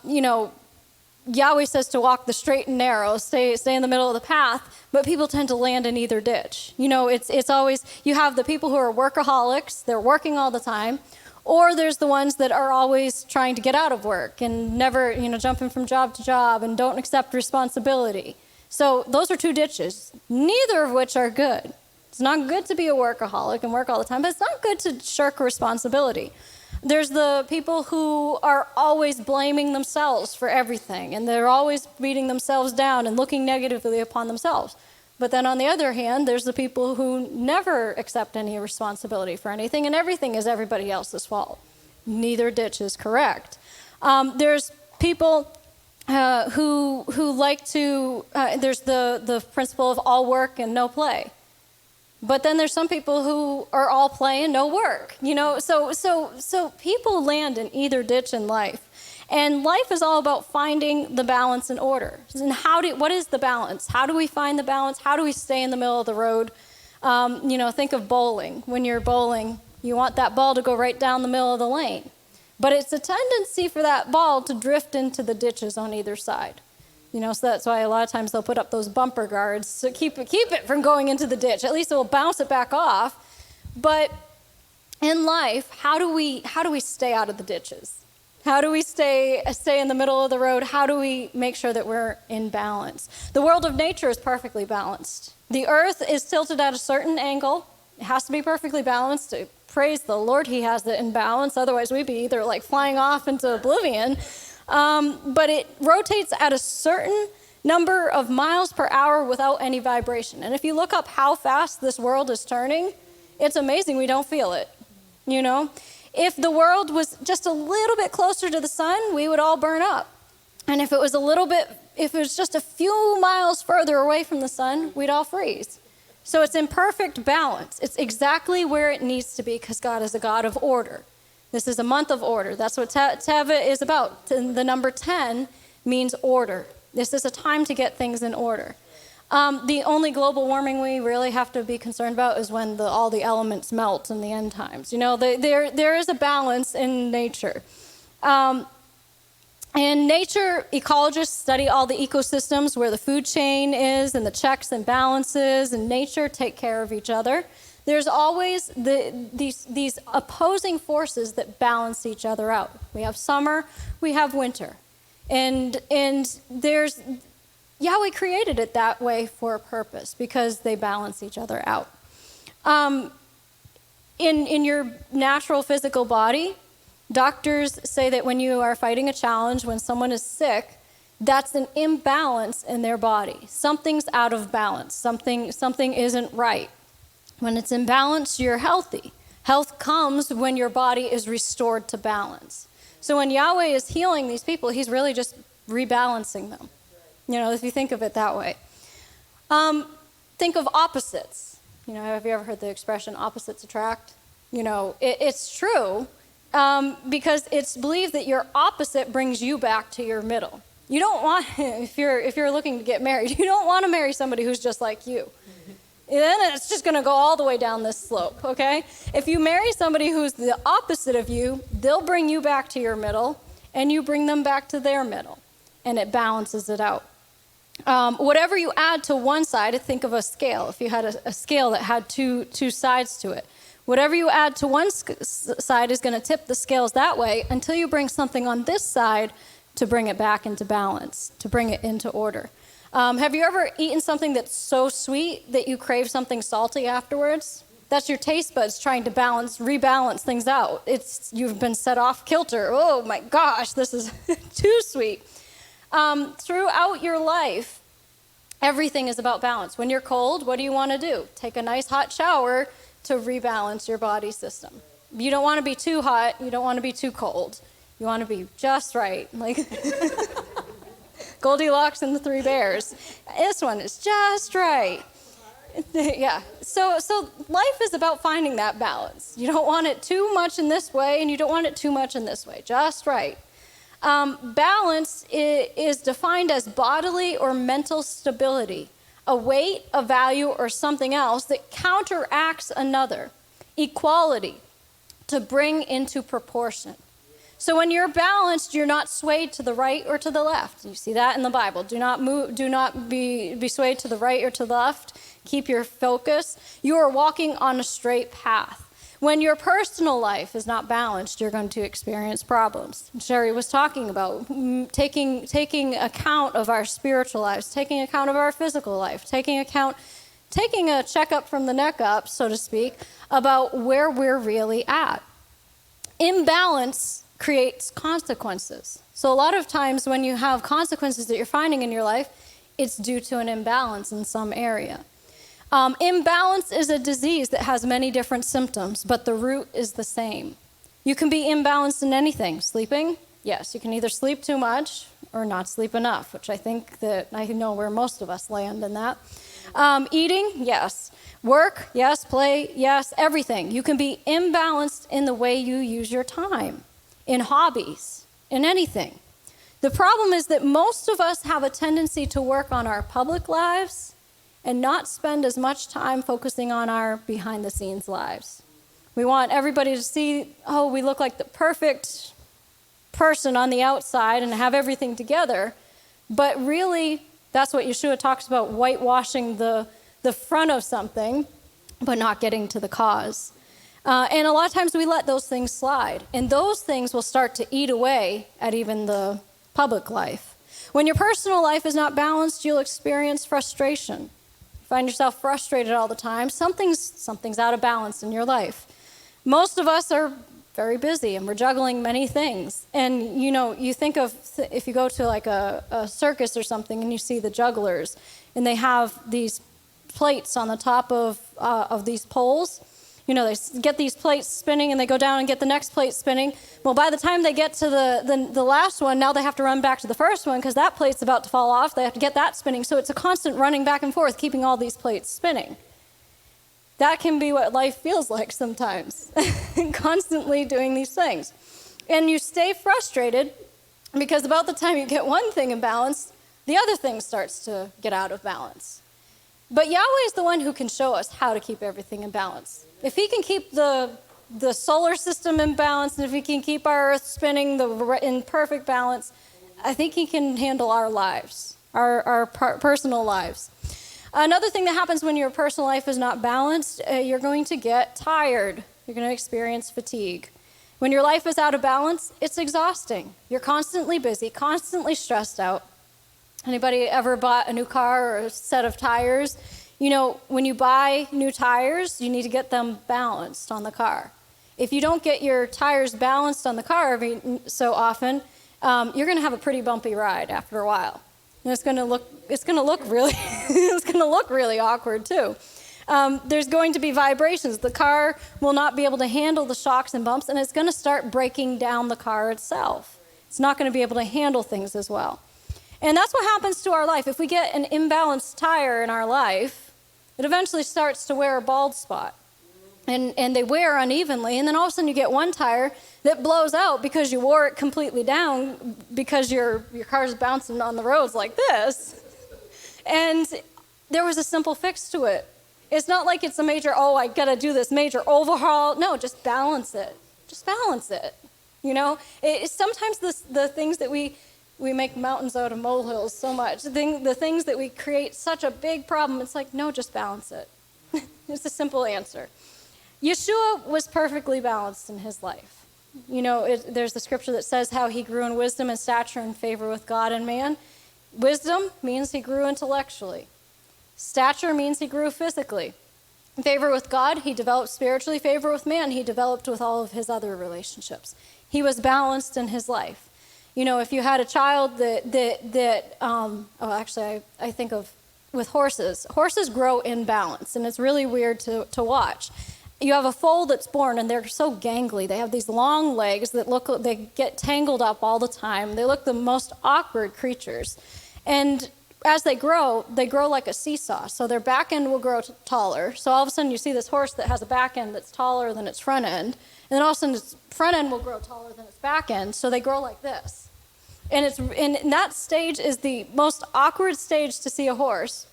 says to walk the straight and narrow, stay in the middle of the path, but people tend to land in either ditch. It's always, you have the people who are workaholics, they're working all the time, or there's the ones that are always trying to get out of work and never, jumping from job to job and don't accept responsibility. So those are two ditches, neither of which are good. It's not good to be a workaholic and work all the time, but it's not good to shirk responsibility. There's the people who are always blaming themselves for everything, and they're always beating themselves down and looking negatively upon themselves. But then on the other hand, there's the people who never accept any responsibility for anything, and everything is everybody else's fault. Neither ditch is correct. There's people who like to, there's the principle of all work and no play. But then there's some people who are all play and no work, So people land in either ditch in life. And life is all about finding the balance and order. And what is the balance? How do we find the balance? How do we stay in the middle of the road? Think of bowling. When you're bowling, you want that ball to go right down the middle of the lane. But it's a tendency for that ball to drift into the ditches on either side. So that's why a lot of times they'll put up those bumper guards to keep it from going into the ditch. At least it will bounce it back off. But in life, how do we stay out of the ditches? How do we stay in the middle of the road? How do we make sure that we're in balance? The world of nature is perfectly balanced. The earth is tilted at a certain angle. It has to be perfectly balanced. Praise the Lord, he has it in balance. Otherwise, we'd be either like flying off into oblivion. But it rotates at a certain number of miles per hour without any vibration. And if you look up how fast this world is turning, it's amazing we don't feel it, If the world was just a little bit closer to the sun, we would all burn up. And if it was just a few miles further away from the sun, we'd all freeze. So it's in perfect balance. It's exactly where it needs to be because God is a God of order. This is a month of order. That's what Tevet is about. The number 10 means order. This is a time to get things in order. The only global warming we really have to be concerned about is when all the elements melt in the end times. There is a balance in nature. In nature, ecologists study all the ecosystems where the food chain is and the checks and balances, and nature take care of each other. There's always these opposing forces that balance each other out. We have summer, we have winter. And there's Yahweh created it that way for a purpose because they balance each other out. In your natural physical body, doctors say that when you are fighting a challenge, when someone is sick, that's an imbalance in their body. Something's out of balance. Something isn't right. When it's in balance, you're healthy. Health comes when your body is restored to balance. So when Yahweh is healing these people, he's really just rebalancing them. If you think of it that way. Think of opposites. Have you ever heard the expression opposites attract? It's true because it's believed that your opposite brings you back to your middle. You don't want, if you're looking to get married, you don't want to marry somebody who's just like you. Then it's just going to go all the way down this slope, okay? If you marry somebody who's the opposite of you, they'll bring you back to your middle, and you bring them back to their middle, and it balances it out. Whatever you add to one side, think of a scale. If you had a scale that had two sides to it, whatever you add to one side is going to tip the scales that way until you bring something on this side to bring it back into balance, to bring it into order. Have you ever eaten something that's so sweet that you crave something salty afterwards? That's your taste buds trying to rebalance things out. You've been set off kilter. Oh my gosh, this is too sweet. Throughout your life, everything is about balance. When you're cold, what do you want to do? Take a nice hot shower to rebalance your body system. You don't want to be too hot. You don't want to be too cold. You want to be just right. Like Goldilocks and the Three Bears. This one is just right. Yeah. So life is about finding that balance. You don't want it too much in this way, and you don't want it too much in this way. Just right. Balance is defined as bodily or mental stability, a weight, a value, or something else that counteracts another. Equality, to bring into proportion. So when you're balanced, you're not swayed to the right or to the left. You see that in the Bible. Do not be swayed to the right or to the left. Keep your focus. You are walking on a straight path. When your personal life is not balanced, you're going to experience problems. Sherry was talking about taking account of our spiritual lives, taking account of our physical life, taking a checkup from the neck up, so to speak, about where we're really at. Imbalance creates consequences. So a lot of times when you have consequences that you're finding in your life, it's due to an imbalance in some area. Imbalance is a disease that has many different symptoms, but the root is the same. You can be imbalanced in anything. Sleeping, yes, you can either sleep too much or not sleep enough, which I know where most of us land in that. Eating, yes. Work, yes. Play, yes. Everything. You can be imbalanced in the way you use your time, in hobbies, in anything. The problem is that most of us have a tendency to work on our public lives and not spend as much time focusing on our behind-the-scenes lives. We want everybody to see, oh, we look like the perfect person on the outside and have everything together, but really, that's what Yeshua talks about, whitewashing the front of something, but not getting to the cause. And a lot of times we let those things slide, and those things will start to eat away at even the public life. When your personal life is not balanced, you'll experience frustration. Find yourself frustrated all the time. Something's out of balance in your life. Most of us are very busy and we're juggling many things. And you think of if you go to like a circus or something and you see the jugglers and they have these plates on the top of these poles. They get these plates spinning and they go down and get the next plate spinning. Well, by the time they get to the last one, now they have to run back to the first one because that plate's about to fall off. They have to get that spinning. So it's a constant running back and forth, keeping all these plates spinning. That can be what life feels like sometimes, constantly doing these things. And you stay frustrated because about the time you get one thing in balance, the other thing starts to get out of balance. But Yahweh is the one who can show us how to keep everything in balance. If he can keep the solar system in balance, and if he can keep our earth spinning in perfect balance, I think he can handle our lives, our personal lives. Another thing that happens when your personal life is not balanced, you're going to get tired. You're going to experience fatigue. When your life is out of balance, it's exhausting. You're constantly busy, constantly stressed out. Anybody ever bought a new car or a set of tires? When you buy new tires, you need to get them balanced on the car. If you don't get your tires balanced on the car every so often, you're going to have a pretty bumpy ride after a while. And it's going to look really awkward too. There's going to be vibrations. The car will not be able to handle the shocks and bumps, and it's going to start breaking down the car itself. It's not going to be able to handle things as well. And that's what happens to our life. If we get an imbalanced tire in our life, it eventually starts to wear a bald spot. And they wear unevenly, and then all of a sudden you get one tire that blows out because you wore it completely down because your car's bouncing on the roads like this. And there was a simple fix to it. It's not like it's a major, I got to do this major overhaul. No, just balance it. Just balance it. Sometimes the things that we make mountains out of molehills so much. The things that we create such a big problem, it's like, no, just balance it. It's a simple answer. Yeshua was perfectly balanced in his life. There's the scripture that says how he grew in wisdom and stature and favor with God and man. Wisdom means he grew intellectually. Stature means he grew physically. Favor with God, he developed spiritually. Favor with man, he developed with all of his other relationships. He was balanced in his life. If you had a child I think of with horses. Horses grow in balance, and it's really weird to watch. You have a foal that's born, and they're so gangly. They have these long legs they get tangled up all the time. They look the most awkward creatures. And as they grow like a seesaw. So their back end will grow taller. So all of a sudden you see this horse that has a back end that's taller than its front end. And then all of a sudden its front end will grow taller than its back end. So they grow like this. And that stage is the most awkward stage to see a horse.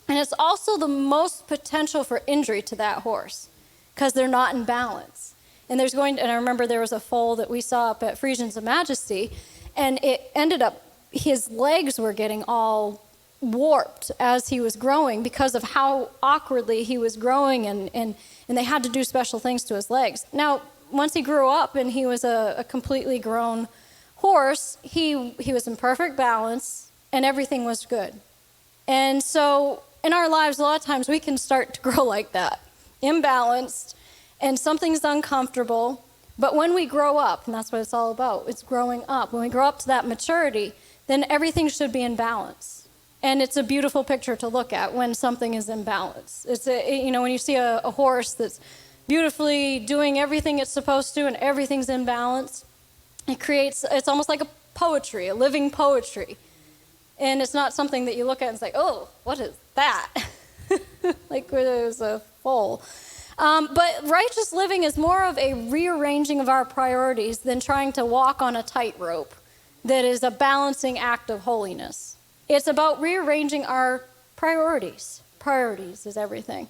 And it's also the most potential for injury to that horse because they're not in balance. And I remember there was a foal that we saw up at Frisians of Majesty, and it ended up, his legs were getting all warped as he was growing because of how awkwardly he was growing, and they had to do special things to his legs. Now, once he grew up and he was a completely grown horse, he was in perfect balance and everything was good. And so in our lives, a lot of times we can start to grow like that, imbalanced, and something's uncomfortable. But when we grow up, and that's what it's all about, it's growing up. When we grow up to that maturity, then everything should be in balance. And it's a beautiful picture to look at when something is in balance. When you see a horse that's beautifully doing everything it's supposed to and everything's in balance, it's almost like a poetry, a living poetry. And it's not something that you look at and say, oh, what is that? Like where there's a foal. But righteous living is more of a rearranging of our priorities than trying to walk on a tightrope that is a balancing act of holiness. It's about rearranging our priorities. Priorities is everything.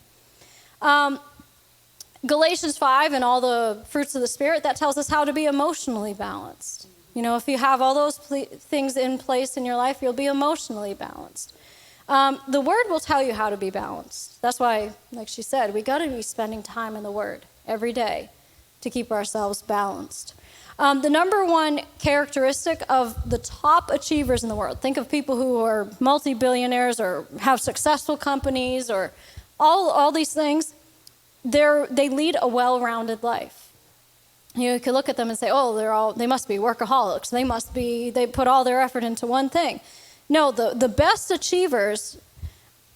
Galatians 5 and all the fruits of the Spirit, that tells us how to be emotionally balanced. If you have all those things in place in your life, you'll be emotionally balanced. The Word will tell you how to be balanced. That's why, like she said, we got to be spending time in the Word every day to keep ourselves balanced. The number one characteristic of the top achievers in the world, think of people who are multi-billionaires or have successful companies or all these things, they lead a well-rounded life. You could look at them and say, oh, they must be workaholics. They put all their effort into one thing. No, the best achievers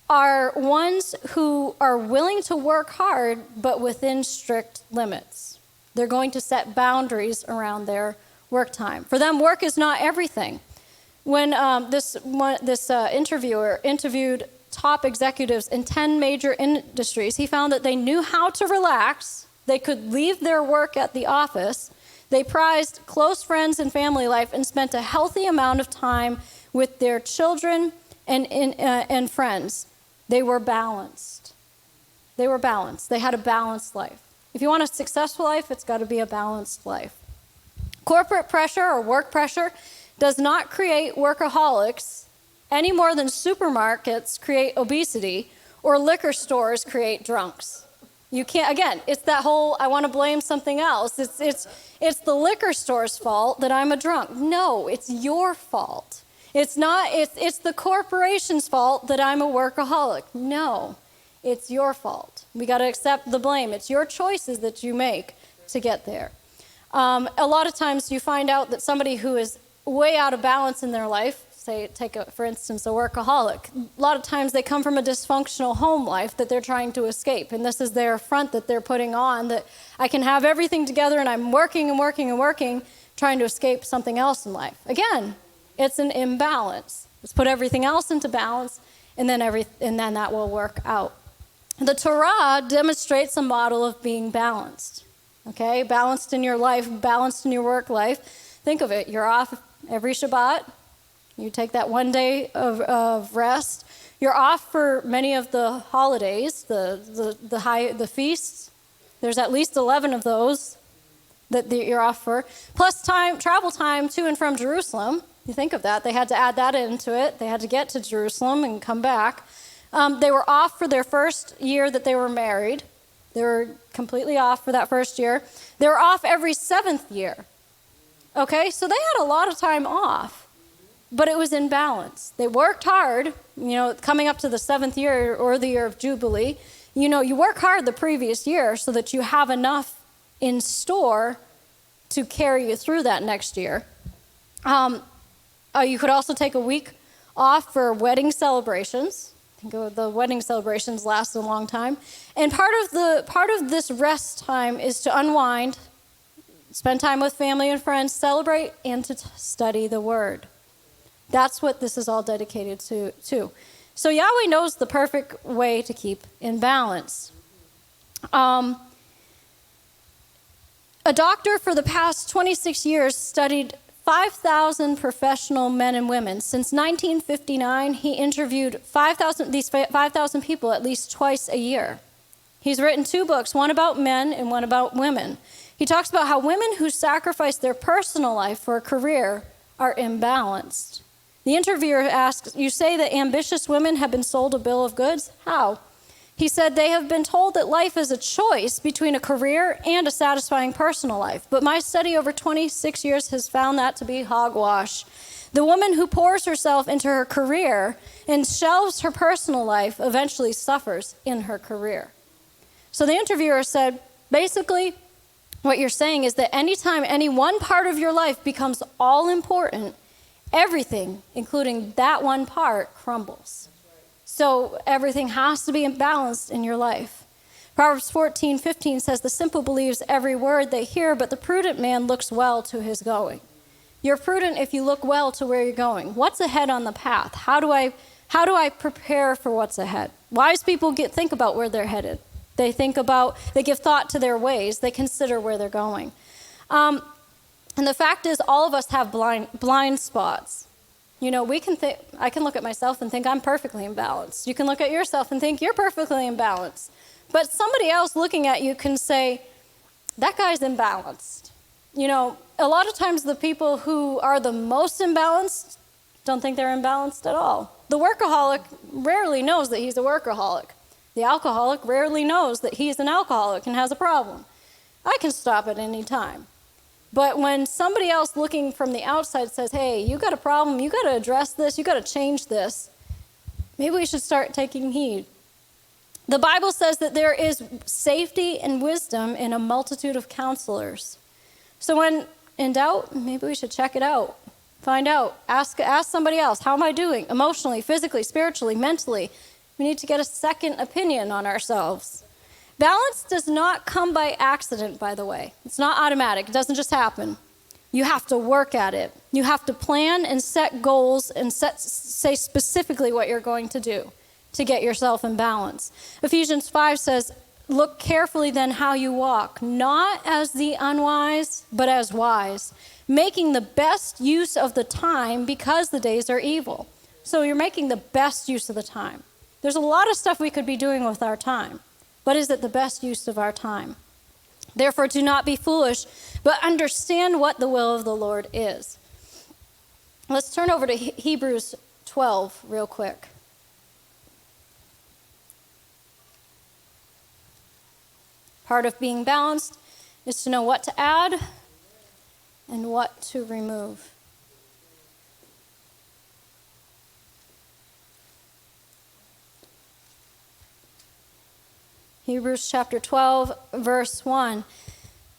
are ones who are willing to work hard, but within strict limits. They're going to set boundaries around their work time. For them, work is not everything. When this interviewer interviewed top executives in 10 major industries, he found that they knew how to relax. They could leave their work at the office. They prized close friends and family life and spent a healthy amount of time with their children and friends. They were balanced. They were balanced. They had a balanced life. If you want a successful life, it's got to be a balanced life. Corporate pressure or work pressure does not create workaholics any more than supermarkets create obesity or liquor stores create drunks. You can't, again, it's that whole, I want to blame something else. It's the liquor store's fault that I'm a drunk. No, it's your fault. It's the corporation's fault that I'm a workaholic. No, it's your fault. We got to accept the blame. It's your choices that you make to get there. A lot of times you find out that somebody who is way out of balance in their life, for instance, a workaholic, a lot of times they come from a dysfunctional home life that they're trying to escape. And this is their front that they're putting on, that I can have everything together and I'm working and working and working, trying to escape something else in life. Again, it's an imbalance. Let's put everything else into balance, and then that will work out. The Torah demonstrates a model of being balanced. Okay, balanced in your life, balanced in your work life. Think of it. You're off every Shabbat. You take that one day of rest. You're off for many of the holidays, the feasts. There's at least 11 of those that you're off for. Plus travel time to and from Jerusalem. You think of that. They had to add that into it. They had to get to Jerusalem and come back. They were off for their first year that they were married. They were completely off for that first year. They were off every 7th year. Okay, so they had a lot of time off, but it was in balance. They worked hard, coming up to the 7th year or the year of Jubilee. You work hard the previous year so that you have enough in store to carry you through that next year. You could also take a week off for wedding celebrations. The wedding celebrations last a long time. And part of this rest time is to unwind, spend time with family and friends, celebrate, and to study the Word. That's what this is all dedicated to. So Yahweh knows the perfect way to keep in balance. A doctor for the past 26 years studied 5,000 professional men and women. Since 1959, he interviewed 5,000 people at least twice a year. He's written 2 books, one about men and one about women. He talks about how women who sacrifice their personal life for a career are imbalanced. The interviewer asks, "You say that ambitious women have been sold a bill of goods? How?" He said, "They have been told that life is a choice between a career and a satisfying personal life. But my study over 26 years has found that to be hogwash. The woman who pours herself into her career and shelves her personal life eventually suffers in her career." So the interviewer said, basically, what you're saying is that anytime any one part of your life becomes all important, everything, including that one part, crumbles. So everything has to be imbalanced in your life. Proverbs 14:15 says, "The simple believes every word they hear, but the prudent man looks well to his going." You're prudent if you look well to where you're going. What's ahead on the path? How do I prepare for what's ahead? Wise people think about where they're headed. They give thought to their ways. They consider where they're going. And the fact is, all of us have blind spots. You know, I can look at myself and think I'm perfectly imbalanced. You can look at yourself and think you're perfectly imbalanced. But somebody else looking at you can say, that guy's imbalanced. You know, a lot of times the people who are the most imbalanced don't think they're imbalanced at all. The workaholic rarely knows that he's a workaholic. The alcoholic rarely knows that he's an alcoholic and has a problem. I can stop at any time. But when somebody else looking from the outside says, "Hey, you got a problem, you got to address this, you got to change this," maybe we should start taking heed. The Bible says that there is safety and wisdom in a multitude of counselors. So when in doubt, maybe we should check it out. Find out. Ask somebody else, how am I doing? Emotionally, physically, spiritually, mentally. We need to get a second opinion on ourselves. Balance does not come by accident, by the way. It's not automatic. It doesn't just happen. You have to work at it. You have to plan and set goals and say specifically what you're going to do to get yourself in balance. Ephesians 5 says, "Look carefully then how you walk, not as the unwise, but as wise, making the best use of the time because the days are evil." So you're making the best use of the time. There's a lot of stuff we could be doing with our time. But is it the best use of our time? Therefore, do not be foolish, but understand what the will of the Lord is. Let's turn over to Hebrews 12 real quick. Part of being balanced is to know what to add and what to remove. Hebrews chapter 12, verse 1.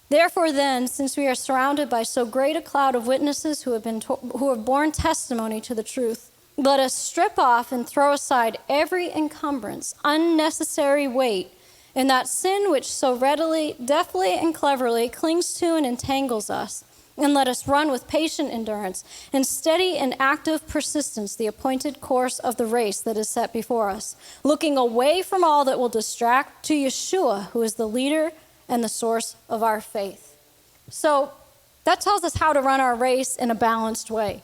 "Therefore then, since we are surrounded by so great a cloud of witnesses who have borne testimony to the truth, let us strip off and throw aside every encumbrance, unnecessary weight, and that sin which so readily, deftly, and cleverly clings to and entangles us. And let us run with patient endurance and steady and active persistence the appointed course of the race that is set before us, looking away from all that will distract to Yeshua, who is the leader and the source of our faith." So that tells us how to run our race in a balanced way.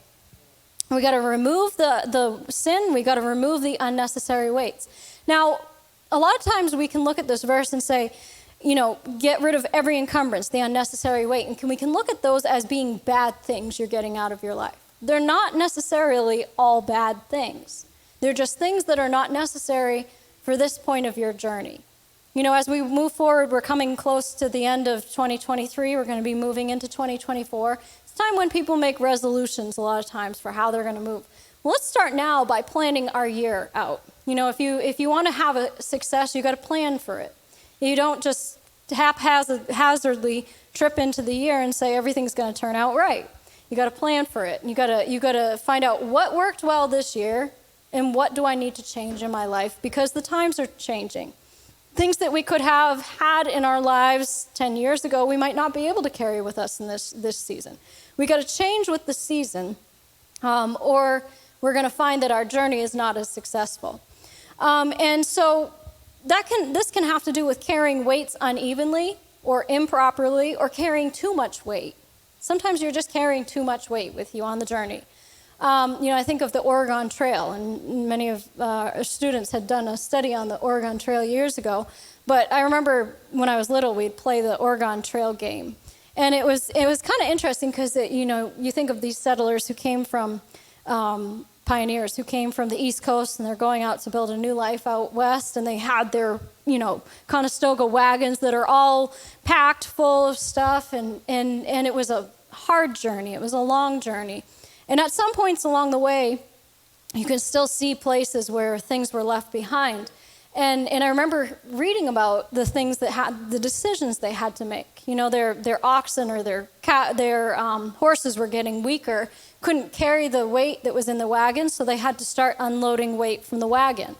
We got to remove the sin. We got to remove the unnecessary weights. Now, a lot of times we can look at this verse and say, you know, get rid of every encumbrance, the unnecessary weight. And we can look at those as being bad things you're getting out of your life. They're not necessarily all bad things. They're just things that are not necessary for this point of your journey. You know, as we move forward, we're coming close to the end of 2023. We're going to be moving into 2024. It's time when people make resolutions a lot of times for how they're going to move. Well, let's start now by planning our year out. You know, if you want to have a success, you got to plan for it. You don't just haphazardly trip into the year and say everything's going to turn out right. You got to plan for it. You got to find out what worked well this year and what do I need to change in my life, because the times are changing. Things that we could have had in our lives 10 years ago, we might not be able to carry with us in this season. We got to change with the season. or we're going to find that our journey is not as successful. And so this can have to do with carrying weights unevenly or improperly, or carrying too much weight. Sometimes you're just carrying too much weight with you on the journey. I think of the Oregon Trail, and many of our students had done a study on the Oregon Trail years ago. But I remember when I was little, we'd play the Oregon Trail game, and it was kind of interesting because you think of these settlers who came from pioneers who came from the East Coast, and they're going out to build a new life out west, and they had their Conestoga wagons that are all packed full of stuff, and it was a hard journey. It was a long journey. And at some points along the way, you can still see places where things were left behind. And I remember reading about the things the decisions they had to make. Their oxen or their horses were getting weaker, couldn't carry the weight that was in the wagon, so they had to start unloading weight from the wagon.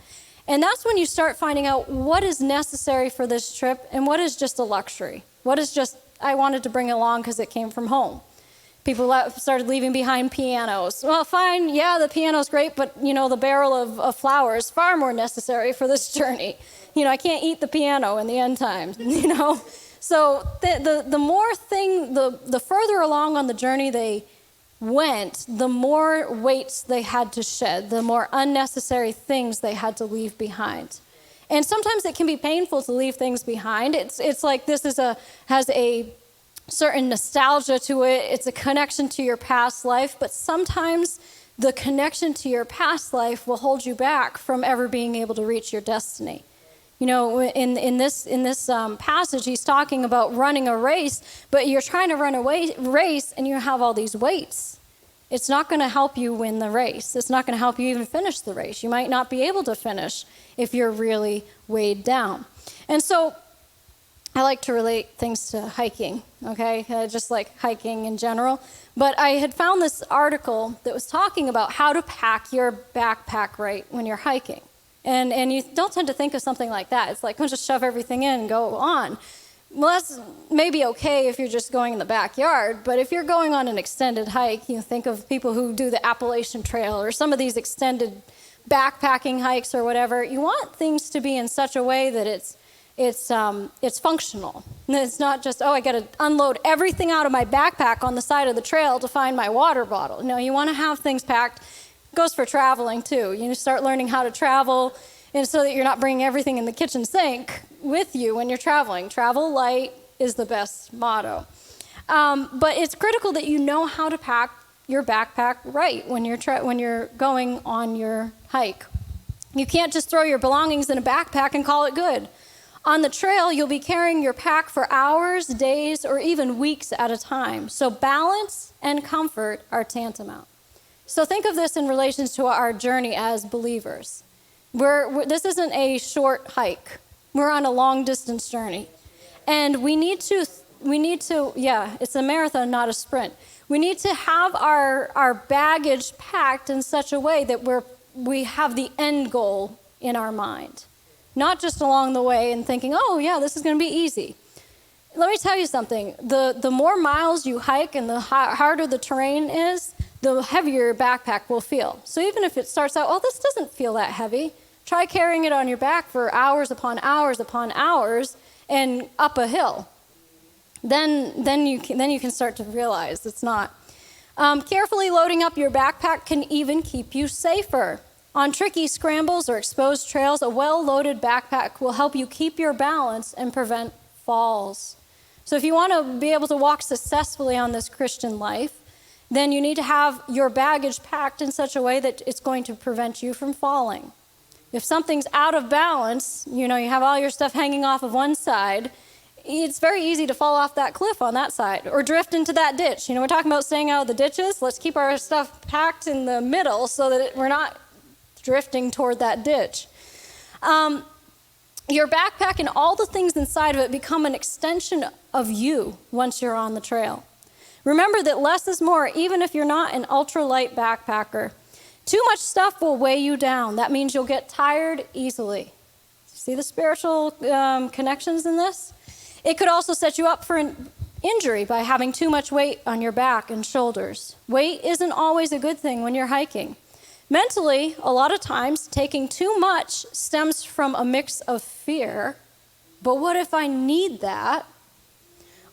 And that's when you start finding out what is necessary for this trip and what is just a luxury. What is just, I wanted to bring it along because it came from home. People started leaving behind pianos. Well, fine, yeah, the piano's great, but, the barrel of flour is far more necessary for this journey. I can't eat the piano in the end times, So the further along on the journey they went, the more weights they had to shed, the more unnecessary things they had to leave behind. And sometimes it can be painful to leave things behind. It's like this has a certain nostalgia to it. It's a connection to your past life, but sometimes the connection to your past life will hold you back from ever being able to reach your destiny. In this passage, he's talking about running a race, but you're trying to run a race and you have all these weights. It's not going to help you win the race. It's not going to help you even finish the race. You might not be able to finish if you're really weighed down. And so I like to relate things to hiking, okay? Just like hiking in general. But I had found this article that was talking about how to pack your backpack right when you're hiking. And you don't tend to think of something like that. It's like, oh, just shove everything in and go on. Well, that's maybe okay if you're just going in the backyard, but if you're going on an extended hike, think of people who do the Appalachian Trail or some of these extended backpacking hikes or whatever. You want things to be in such a way that it's functional. And it's not just, I got to unload everything out of my backpack on the side of the trail to find my water bottle. No, you want to have things packed. It goes for traveling too. You start learning how to travel, and so that you're not bringing everything in the kitchen sink with you when you're traveling. Travel light is the best motto. But it's critical that you know how to pack your backpack right when you're going on your hike. You can't just throw your belongings in a backpack and call it good. On the trail, you'll be carrying your pack for hours, days, or even weeks at a time. So balance and comfort are tantamount. So think of this in relation to our journey as believers. This isn't a short hike. We're on a long distance journey. And we need to, it's a marathon, not a sprint. We need to have our baggage packed in such a way that we have the end goal in our mind. Not just along the way and thinking, this is going to be easy. Let me tell you something. The more miles you hike and the harder the terrain is, the heavier your backpack will feel. So even if it starts out, this doesn't feel that heavy, try carrying it on your back for hours upon hours upon hours and up a hill. Then you can start to realize it's not. Carefully loading up your backpack can even keep you safer. On tricky scrambles or exposed trails, a well-loaded backpack will help you keep your balance and prevent falls. So if you want to be able to walk successfully on this Christian life, then you need to have your baggage packed in such a way that it's going to prevent you from falling. If something's out of balance, you have all your stuff hanging off of one side, it's very easy to fall off that cliff on that side or drift into that ditch. We're talking about staying out of the ditches. Let's keep our stuff packed in the middle so that we're not drifting toward that ditch. Your backpack and all the things inside of it become an extension of you once you're on the trail. Remember that less is more, even if you're not an ultralight backpacker. Too much stuff will weigh you down. That means you'll get tired easily. See the spiritual connections in this? It could also set you up for injury by having too much weight on your back and shoulders. Weight isn't always a good thing when you're hiking. Mentally, a lot of times, taking too much stems from a mix of fear, but what if I need that?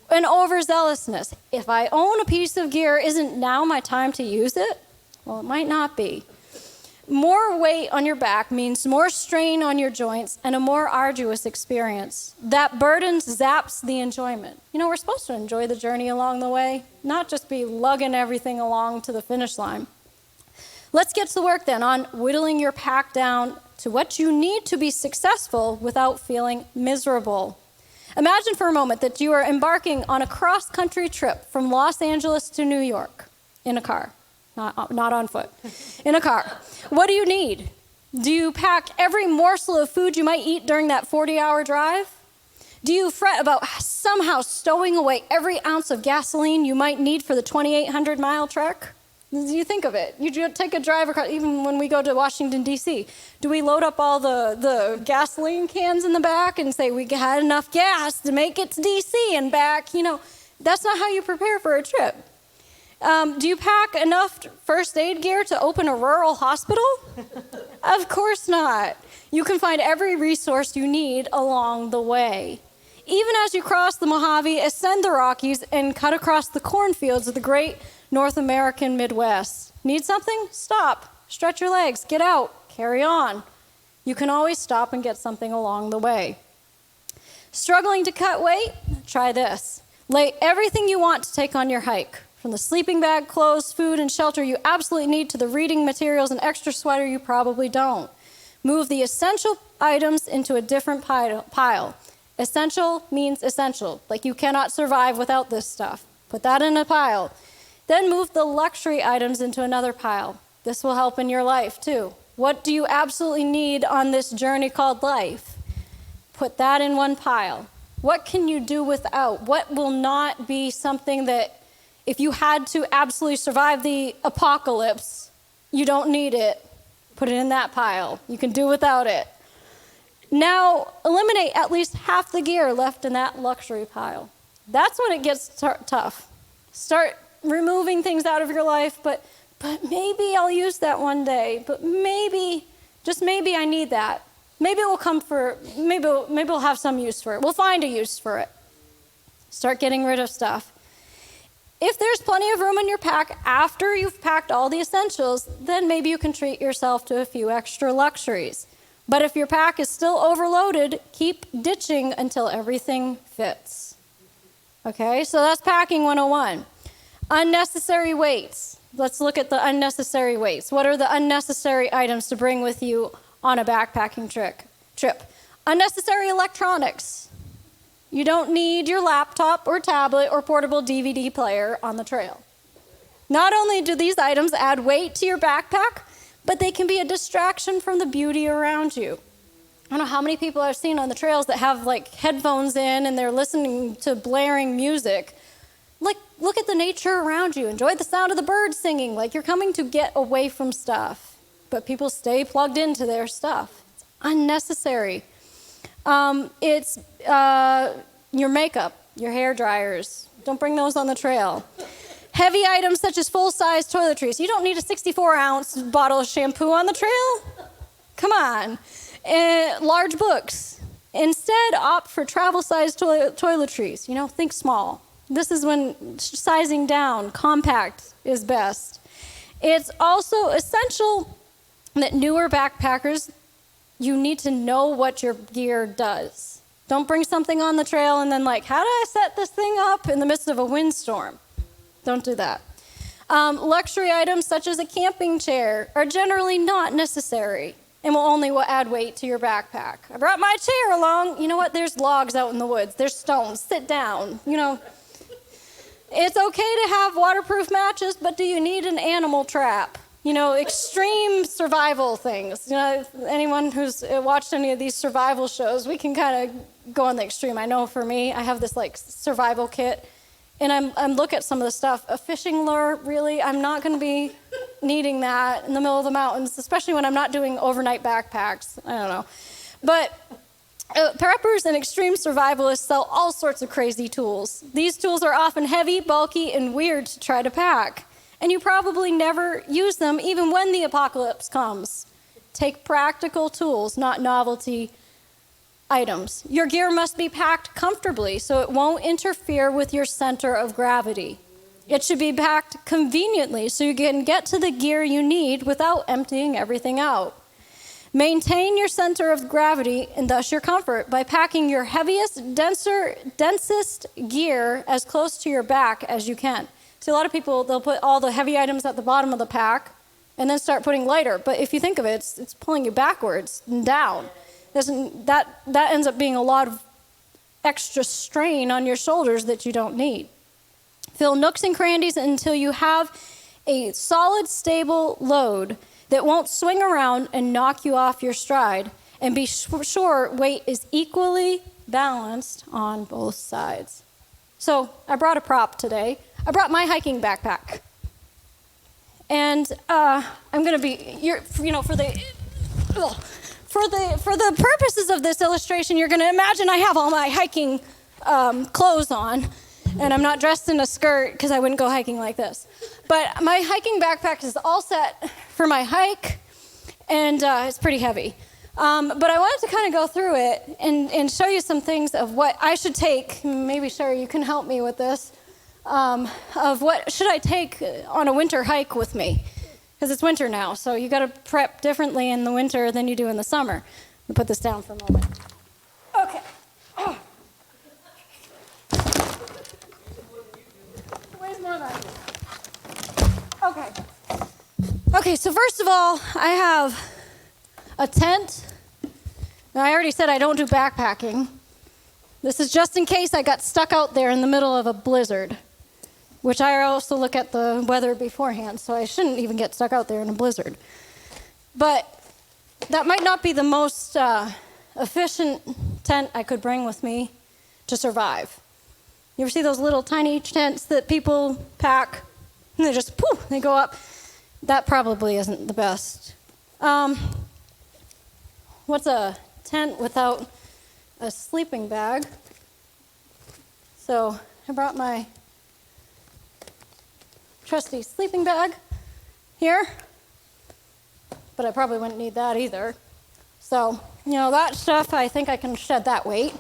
And overzealousness. If I own a piece of gear, isn't now my time to use it? Well, it might not be. More weight on your back means more strain on your joints and a more arduous experience. That burden zaps the enjoyment. We're supposed to enjoy the journey along the way, not just be lugging everything along to the finish line. Let's get to work then on whittling your pack down to what you need to be successful without feeling miserable. Imagine for a moment that you are embarking on a cross-country trip from Los Angeles to New York in a car. Not on foot, in a car. What do you need? Do you pack every morsel of food you might eat during that 40-hour drive? Do you fret about somehow stowing away every ounce of gasoline you might need for the 2,800-mile trek? Do you think of it? You take a drive across, even when we go to Washington, D.C., do we load up all the gasoline cans in the back and say we had enough gas to make it to D.C. and back? That's not how you prepare for a trip. Do you pack enough first aid gear to open a rural hospital? Of course not. You can find every resource you need along the way. Even as you cross the Mojave, ascend the Rockies, and cut across the cornfields of the great North American Midwest. Need something? Stop. Stretch your legs. Get out. Carry on. You can always stop and get something along the way. Struggling to cut weight? Try this. Lay everything you want to take on your hike. From the sleeping bag, clothes, food, and shelter you absolutely need to the reading materials and extra sweater you probably don't. Move the essential items into a different pile. Essential means essential, like you cannot survive without this stuff. Put that in a pile. Then move the luxury items into another pile. This will help in your life too. What do you absolutely need on this journey called life? Put that in one pile. What can you do without? What will not be something that if you had to absolutely survive the apocalypse, you don't need it? Put it in that pile. You can do without it. Now, eliminate at least half the gear left in that luxury pile. That's when it gets tough. Start removing things out of your life, but maybe I'll use that one day. But maybe, just maybe I need that. Maybe it will come maybe we'll have some use for it. We'll find a use for it. Start getting rid of stuff. If there's plenty of room in your pack after you've packed all the essentials, then maybe you can treat yourself to a few extra luxuries. But if your pack is still overloaded, keep ditching until everything fits. Okay, so that's packing 101. Unnecessary weights. Let's look at the unnecessary weights. What are the unnecessary items to bring with you on a backpacking trip? Unnecessary electronics. You don't need your laptop or tablet or portable DVD player on the trail. Not only do these items add weight to your backpack, but they can be a distraction from the beauty around you. I don't know how many people I've seen on the trails that have headphones in and they're listening to blaring music. Look at the nature around you. Enjoy the sound of the birds singing. You're coming to get away from stuff. But people stay plugged into their stuff. It's unnecessary. It's your makeup, your hair dryers. Don't bring those on the trail. Heavy items such as full-size toiletries. You don't need a 64-ounce bottle of shampoo on the trail. Come on. Large books. Instead, opt for travel-sized toiletries. Think small. This is when sizing down, compact is best. It's also essential that newer backpackers, you need to know what your gear does. Don't bring something on the trail and then how do I set this thing up in the midst of a windstorm? Don't do that. Luxury items such as a camping chair are generally not necessary and will only add weight to your backpack. I brought my chair along. You know what? There's logs out in the woods. There's stones. Sit down. It's okay to have waterproof matches, but do you need an animal trap? Extreme survival things. Anyone who's watched any of these survival shows, we can kind of go on the extreme. I know for me, I have this survival kit, and I'm look at some of the stuff. A fishing lure, really? I'm not going to be needing that in the middle of the mountains, especially when I'm not doing overnight backpacks. I don't know. But Preppers and extreme survivalists sell all sorts of crazy tools. These tools are often heavy, bulky, and weird to try to pack. And you probably never use them even when the apocalypse comes. Take practical tools, not novelty items. Your gear must be packed comfortably so it won't interfere with your center of gravity. It should be packed conveniently so you can get to the gear you need without emptying everything out. Maintain your center of gravity and thus your comfort by packing your heaviest, densest gear as close to your back as you can. See, a lot of people, they'll put all the heavy items at the bottom of the pack and then start putting lighter. But if you think of it, it's pulling you backwards and down. That ends up being a lot of extra strain on your shoulders that you don't need. Fill nooks and crannies until you have a solid, stable load that won't swing around and knock you off your stride, and be sure weight is equally balanced on both sides. So I brought a prop today. I brought my hiking backpack. And I'm going to be, for the purposes of this illustration, you're going to imagine I have all my hiking clothes on, and I'm not dressed in a skirt because I wouldn't go hiking like this. But my hiking backpack is all set for my hike, and it's pretty heavy. But I wanted to kind of go through it and show you some things of what I should take. Maybe, Sherry, you can help me with this. Of what should I take on a winter hike with me? Because it's winter now, so you got to prep differently in the winter than you do in the summer. Let me put this down for a moment. Okay. Where's more than Okay, so first of all, I have a tent. Now, I already said I don't do backpacking. This is just in case I got stuck out there in the middle of a blizzard, which I also look at the weather beforehand, so I shouldn't even get stuck out there in a blizzard. But that might not be the most efficient tent I could bring with me to survive. You ever see those little tiny tents that people pack, and they just, poof, they go up? That probably isn't the best. What's a tent without a sleeping bag? So I brought my trusty sleeping bag here, but I probably wouldn't need that either. So, that stuff, I think I can shed that weight.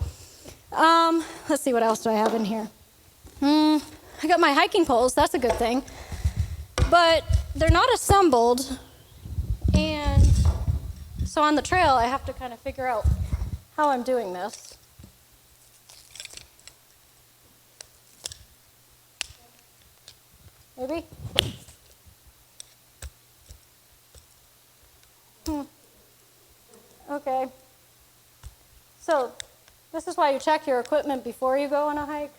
Let's see, what else do I have in here? I got my hiking poles, that's a good thing. But they're not assembled, and so on the trail, I have to kind of figure out how I'm doing this. Maybe? Okay. So, this is why you check your equipment before you go on a hike.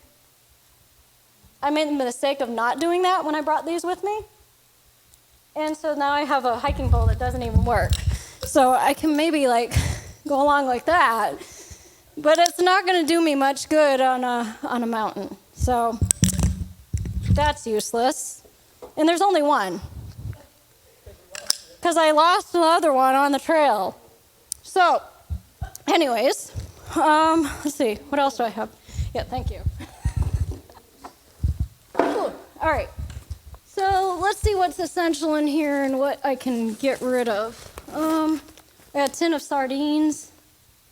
I made the mistake of not doing that when I brought these with me. And so now I have a hiking pole that doesn't even work. So I can maybe go along like that, but it's not going to do me much good on a mountain. So that's useless. And there's only one, because I lost the other one on the trail. So anyways, let's see, what else do I have? Yeah, thank you. Ooh, all right. So let's see what's essential in here and what I can get rid of. I got a tin of sardines.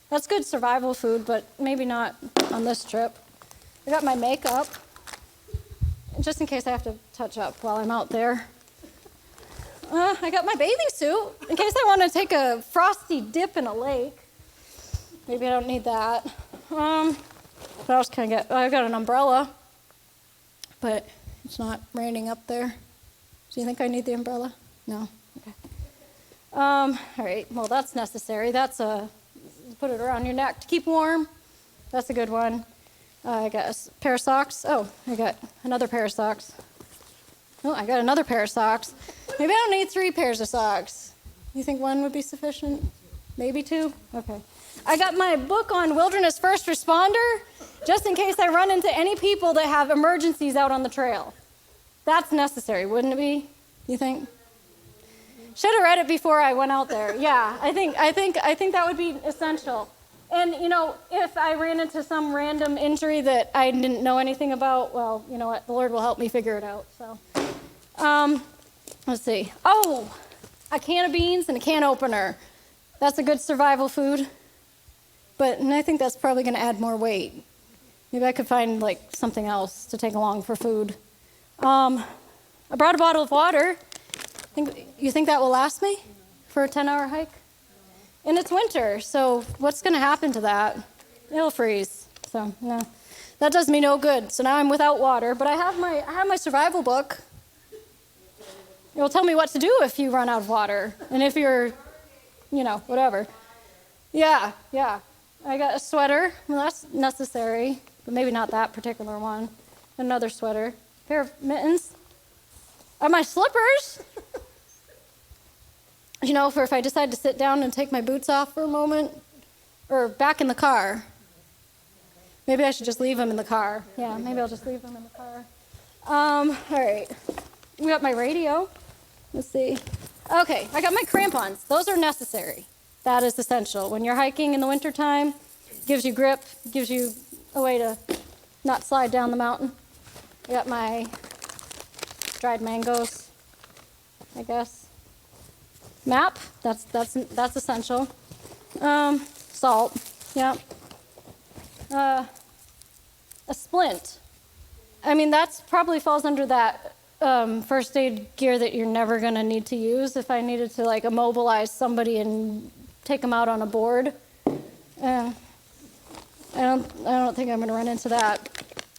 That's good survival food, but maybe not on this trip. I got my makeup, just in case I have to touch up while I'm out there. I got my bathing suit, in case I want to take a frosty dip in a lake. Maybe I don't need that. What else can I get? I got an umbrella, but it's not raining up there. Do you think I need the umbrella? No? Okay. All right, well, that's necessary. That's put it around your neck to keep warm. That's a good one. I got a pair of socks. Oh, I got another pair of socks. Oh, I got another pair of socks. Maybe I don't need 3 pairs of socks. You think 1 would be sufficient? Maybe 2? Okay. I got my book on wilderness first responder, just in case I run into any people that have emergencies out on the trail. That's necessary, wouldn't it be? You think? Should have read it before I went out there. Yeah, I think that would be essential. And, if I ran into some random injury that I didn't know anything about, well, you know what? The Lord will help me figure it out. So, let's see. Oh, a can of beans and a can opener. That's a good survival food. And I think that's probably going to add more weight. Maybe I could find, something else to take along for food. I brought a bottle of water. You think that will last me for a 10-hour hike? And it's winter, so what's going to happen to that? It'll freeze. So, no. That does me no good. So now I'm without water, but I have my survival book. It will tell me what to do if you run out of water, and if you're, whatever. Yeah. I got a sweater. Well, that's necessary, but maybe not that particular one. Another sweater. A pair of mittens. My slippers. For if I decide to sit down and take my boots off for a moment, or back in the car. Maybe I should just leave them in the car. Yeah, maybe I'll just leave them in the car. All right. We got my radio. Let's see. Okay, I got my crampons. Those are necessary. That is essential. When you're hiking in the wintertime, it gives you grip, gives you a way to not slide down the mountain. I got my dried mangoes, I guess. Map, that's essential. Salt, yeah. A splint. That probably falls under that first aid gear that you're never going to need to use. If I needed to immobilize somebody and take them out on a board, I don't think I'm going to run into that.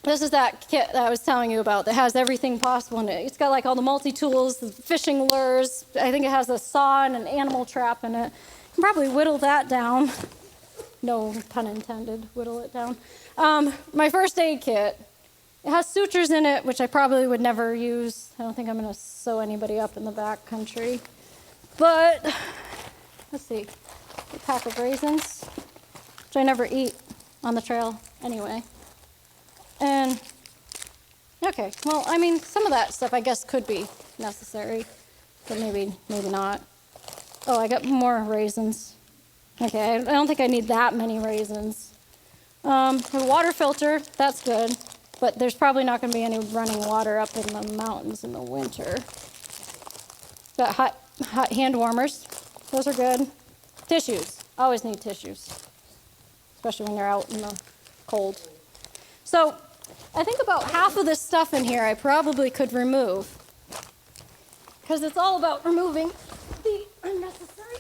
This is that kit that I was telling you about that has everything possible in it. It's got all the multi-tools, the fishing lures. I think it has a saw and an animal trap in it. You can probably whittle that down. No pun intended, whittle it down. My first aid kit, it has sutures in it, which I probably would never use. I don't think I'm going to sew anybody up in the back country. But, let's see, a pack of raisins, which I never eat on the trail anyway. And, okay, well, some of that stuff I guess could be necessary, but maybe not. Oh, I got more raisins. Okay, I don't think I need that many raisins. A water filter, that's good, but there's probably not going to be any running water up in the mountains in the winter. Got hot hand warmers, those are good. Tissues, always need tissues, especially when you're out in the cold. So, I think about half of this stuff in here I probably could remove, because it's all about removing the unnecessary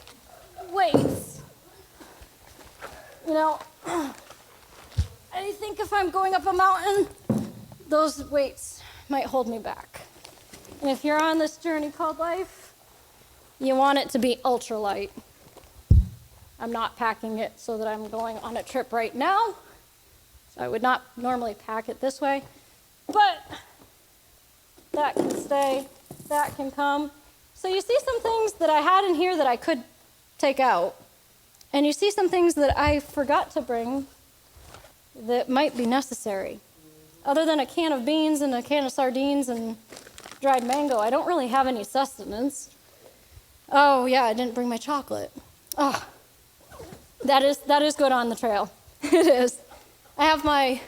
weights. I think if I'm going up a mountain, those weights might hold me back. And if you're on this journey called life, you want it to be ultralight. I'm not packing it so that I'm going on a trip right now. I would not normally pack it this way, but that can stay, that can come. So you see some things that I had in here that I could take out, and you see some things that I forgot to bring that might be necessary. Other than a can of beans and a can of sardines and dried mango, I don't really have any sustenance. Oh yeah, I didn't bring my chocolate. Oh, that is good on the trail. It is. I have my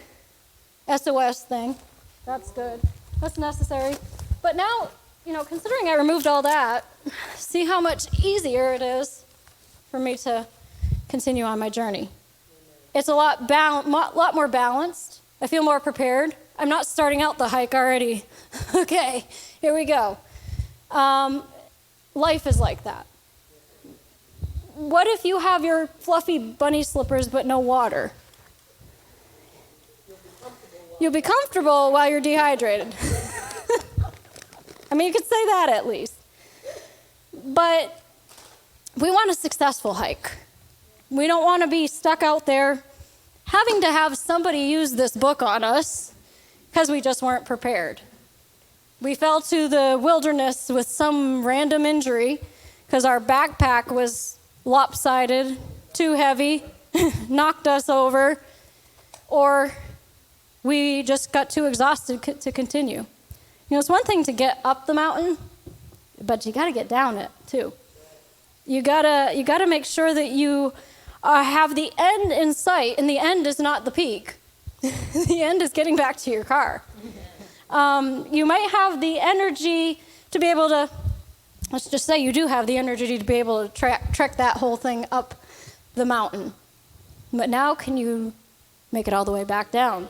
SOS thing. That's good. That's necessary. But now, considering I removed all that, see how much easier it is for me to continue on my journey. It's a lot more balanced. I feel more prepared. I'm not starting out the hike already. Okay, here we go. Life is like that. What if you have your fluffy bunny slippers but no water? You'll be comfortable while you're dehydrated. You could say that at least. But we want a successful hike. We don't want to be stuck out there having to have somebody use this book on us because we just weren't prepared. We fell to the wilderness with some random injury because our backpack was lopsided, too heavy, knocked us over, or we just got too exhausted to continue. It's one thing to get up the mountain, but you got to get down it too. You gotta make sure that you have the end in sight, and the end is not the peak. The end is getting back to your car. You might have the energy to be able to, let's just say you do have the energy to be able to trek that whole thing up the mountain. But now can you make it all the way back down?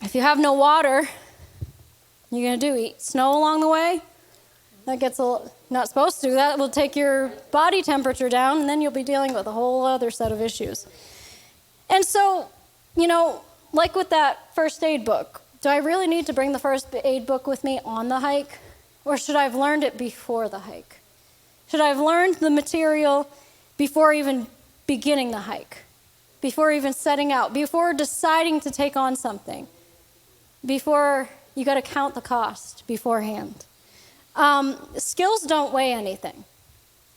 If you have no water, you're going to do eat snow along the way? That gets not supposed to. That will take your body temperature down, and then you'll be dealing with a whole other set of issues. And so, like with that first aid book, do I really need to bring the first aid book with me on the hike? Or should I have learned it before the hike? Should I have learned the material before even beginning the hike? Before even setting out? Before deciding to take on something? Before you got to count the cost beforehand? Skills don't weigh anything.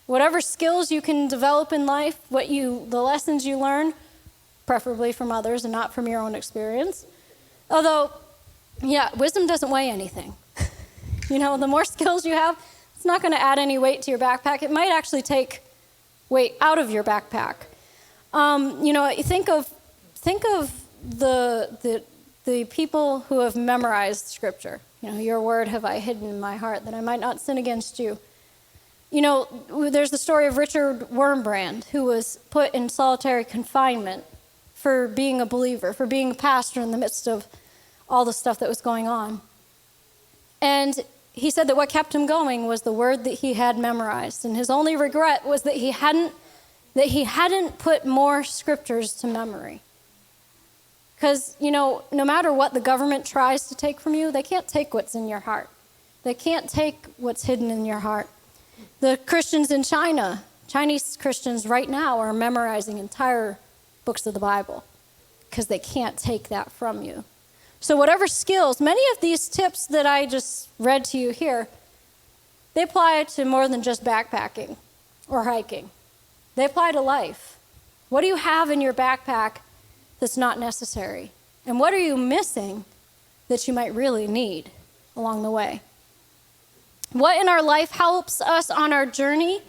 Whatever skills you can develop in life, the lessons you learn, preferably from others and not from your own experience. Although, wisdom doesn't weigh anything. The more skills you have, it's not going to add any weight to your backpack. It might actually take weight out of your backpack. Think of the people who have memorized Scripture. Your word have I hidden in my heart that I might not sin against you. There's the story of Richard Wurmbrand, who was put in solitary confinement for being a believer, for being a pastor in the midst of all the stuff that was going on. And he said that what kept him going was the word that he had memorized. And his only regret was that he hadn't put more scriptures to memory. Because, no matter what the government tries to take from you, they can't take what's in your heart. They can't take what's hidden in your heart. The Christians in China, Chinese Christians right now are memorizing entire books of the Bible because they can't take that from you. So whatever skills, many of these tips that I just read to you here, they apply to more than just backpacking or hiking. They apply to life. What do you have in your backpack that's not necessary? And what are you missing that you might really need along the way? What in our life helps us on our journey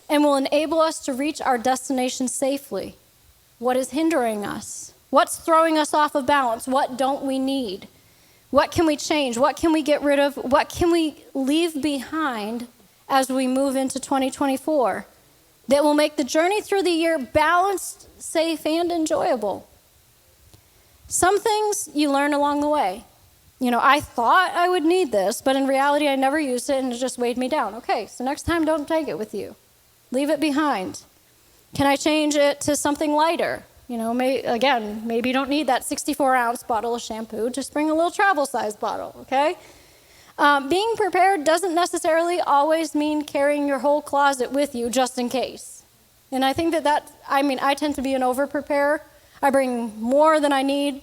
and will enable us to reach our destination safely? What is hindering us? What's throwing us off of balance? What don't we need? What can we change? What can we get rid of? What can we leave behind as we move into 2024 that will make the journey through the year balanced, safe, and enjoyable? Some things you learn along the way. I thought I would need this, but in reality, I never used it, and it just weighed me down. Okay, so next time, don't take it with you. Leave it behind. Can I change it to something lighter? Maybe you don't need that 64-ounce bottle of shampoo. Just bring a little travel-sized bottle, okay? Being prepared doesn't necessarily always mean carrying your whole closet with you just in case. And I think I tend to be an over-preparer. I bring more than I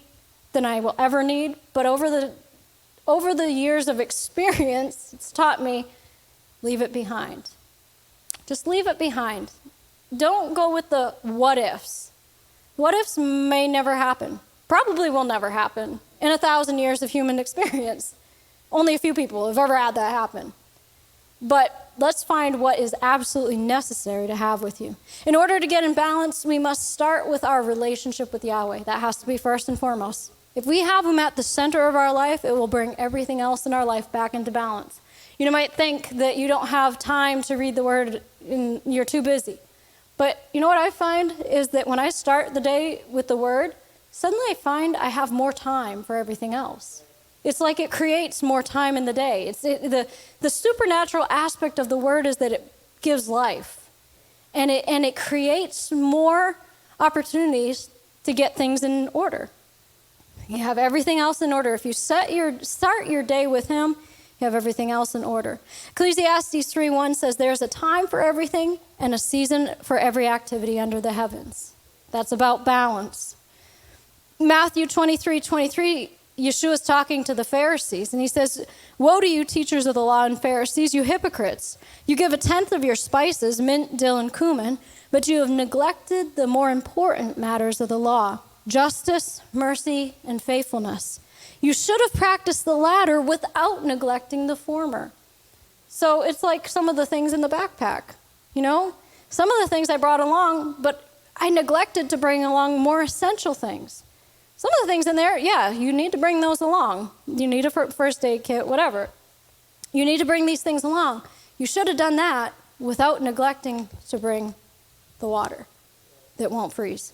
will ever need, but over the years of experience, it's taught me, leave it behind. Just leave it behind. Don't go with the what ifs. What ifs may never happen. Probably will never happen in 1,000 years of human experience. Only a few people have ever had that happen. But let's find what is absolutely necessary to have with you. In order to get in balance, we must start with our relationship with Yahweh. That has to be first and foremost. If we have him at the center of our life, it will bring everything else in our life back into balance. You might think that you don't have time to read the word and you're too busy. But you know what I find is that when I start the day with the word, suddenly I find I have more time for everything else. It's like it creates more time in the day. The supernatural aspect of the word is that it gives life. And it creates more opportunities to get things in order. You have everything else in order. If you start your day with him, you have everything else in order. Ecclesiastes 3:1 says there's a time for everything and a season for every activity under the heavens. That's about balance. Matthew 23:23, Yeshua's talking to the Pharisees, and he says, "Woe to you, teachers of the law and Pharisees, you hypocrites! You give 1/10 of your spices, mint, dill, and cumin, but you have neglected the more important matters of the law, justice, mercy, and faithfulness. You should have practiced the latter without neglecting the former." So it's like some of the things in the backpack, Some of the things I brought along, but I neglected to bring along more essential things. Some of the things in there, yeah, you need to bring those along. You need a first aid kit, whatever. You need to bring these things along. You should have done that without neglecting to bring the water that won't freeze.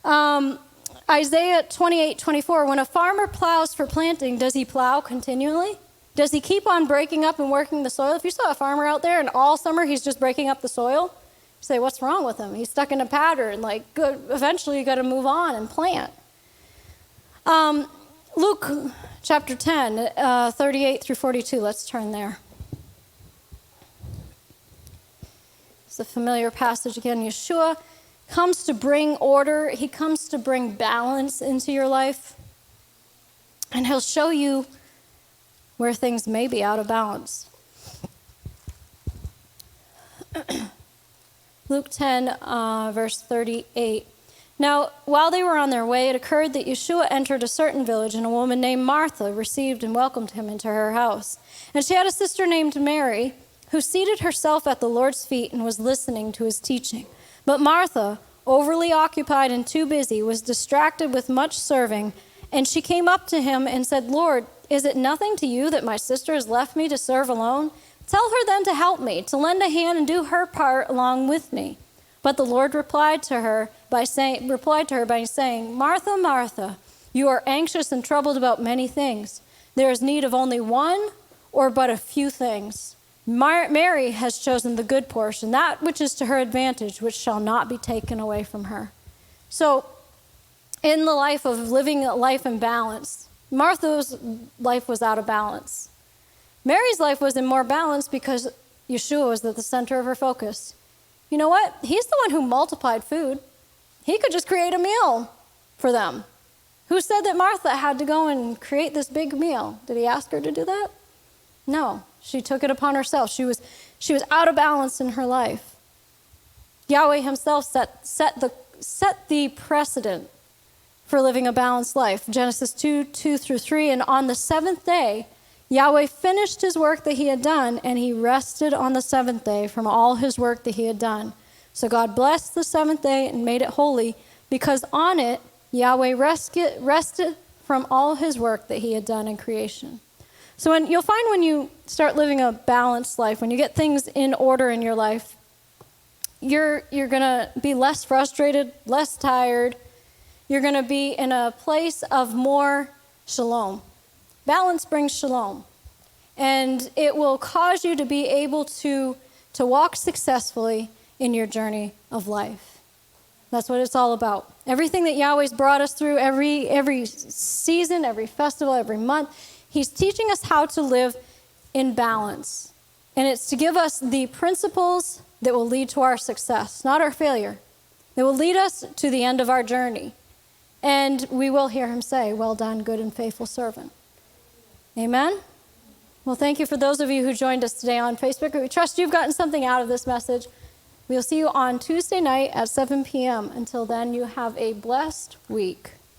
Isaiah 28:24, when a farmer plows for planting, does he plow continually? Does he keep on breaking up and working the soil? If you saw a farmer out there and all summer he's just breaking up the soil, you say, what's wrong with him? He's stuck in a pattern. Like, good, eventually you got to move on and plant. Luke chapter 10, 38 through 42. Let's turn there. It's a familiar passage again. Yeshua comes to bring order. He comes to bring balance into your life. And he'll show you where things may be out of balance. Luke 10, verse 38. Now, while they were on their way, it occurred that Yeshua entered a certain village, and a woman named Martha received and welcomed him into her house. And she had a sister named Mary, who seated herself at the Lord's feet and was listening to his teaching. But Martha, overly occupied and too busy, was distracted with much serving, and she came up to him and said, Lord, is it nothing to you that my sister has left me to serve alone? Tell her then to help me, to lend a hand and do her part along with me. But the Lord replied to her by saying, Martha, Martha, you are anxious and troubled about many things. There is need of only one or but a few things. Mary has chosen the good portion, that which is to her advantage, which shall not be taken away from her. So, in the life of living a life in balance, Martha's life was out of balance. Mary's life was in more balance because Yeshua was at the center of her focus. You know what? He's the one who multiplied food. He could just create a meal for them. Who said that Martha had to go and create this big meal? Did he ask her to do that? No. She took it upon herself. She was out of balance in her life. Yahweh himself set the precedent for living a balanced life. Genesis 2:2-3. And on the seventh day, Yahweh finished his work that he had done, and he rested on the seventh day from all his work that he had done. So God blessed the seventh day and made it holy, because on it, Yahweh rested from all his work that he had done in creation. So you'll find when you start living a balanced life, when you get things in order in your life, you're going to be less frustrated, less tired. You're going to be in a place of more shalom. Balance brings shalom. And it will cause you to be able to walk successfully in your journey of life. That's what it's all about. Everything that Yahweh's brought us through, every season, every festival, every month, he's teaching us how to live in balance. And it's to give us the principles that will lead to our success, not our failure. That will lead us to the end of our journey. And we will hear him say, well done, good and faithful servant. Amen? Well, thank you for those of you who joined us today on Facebook. We trust you've gotten something out of this message. We'll see you on Tuesday night at 7 p.m. Until then, you have a blessed week.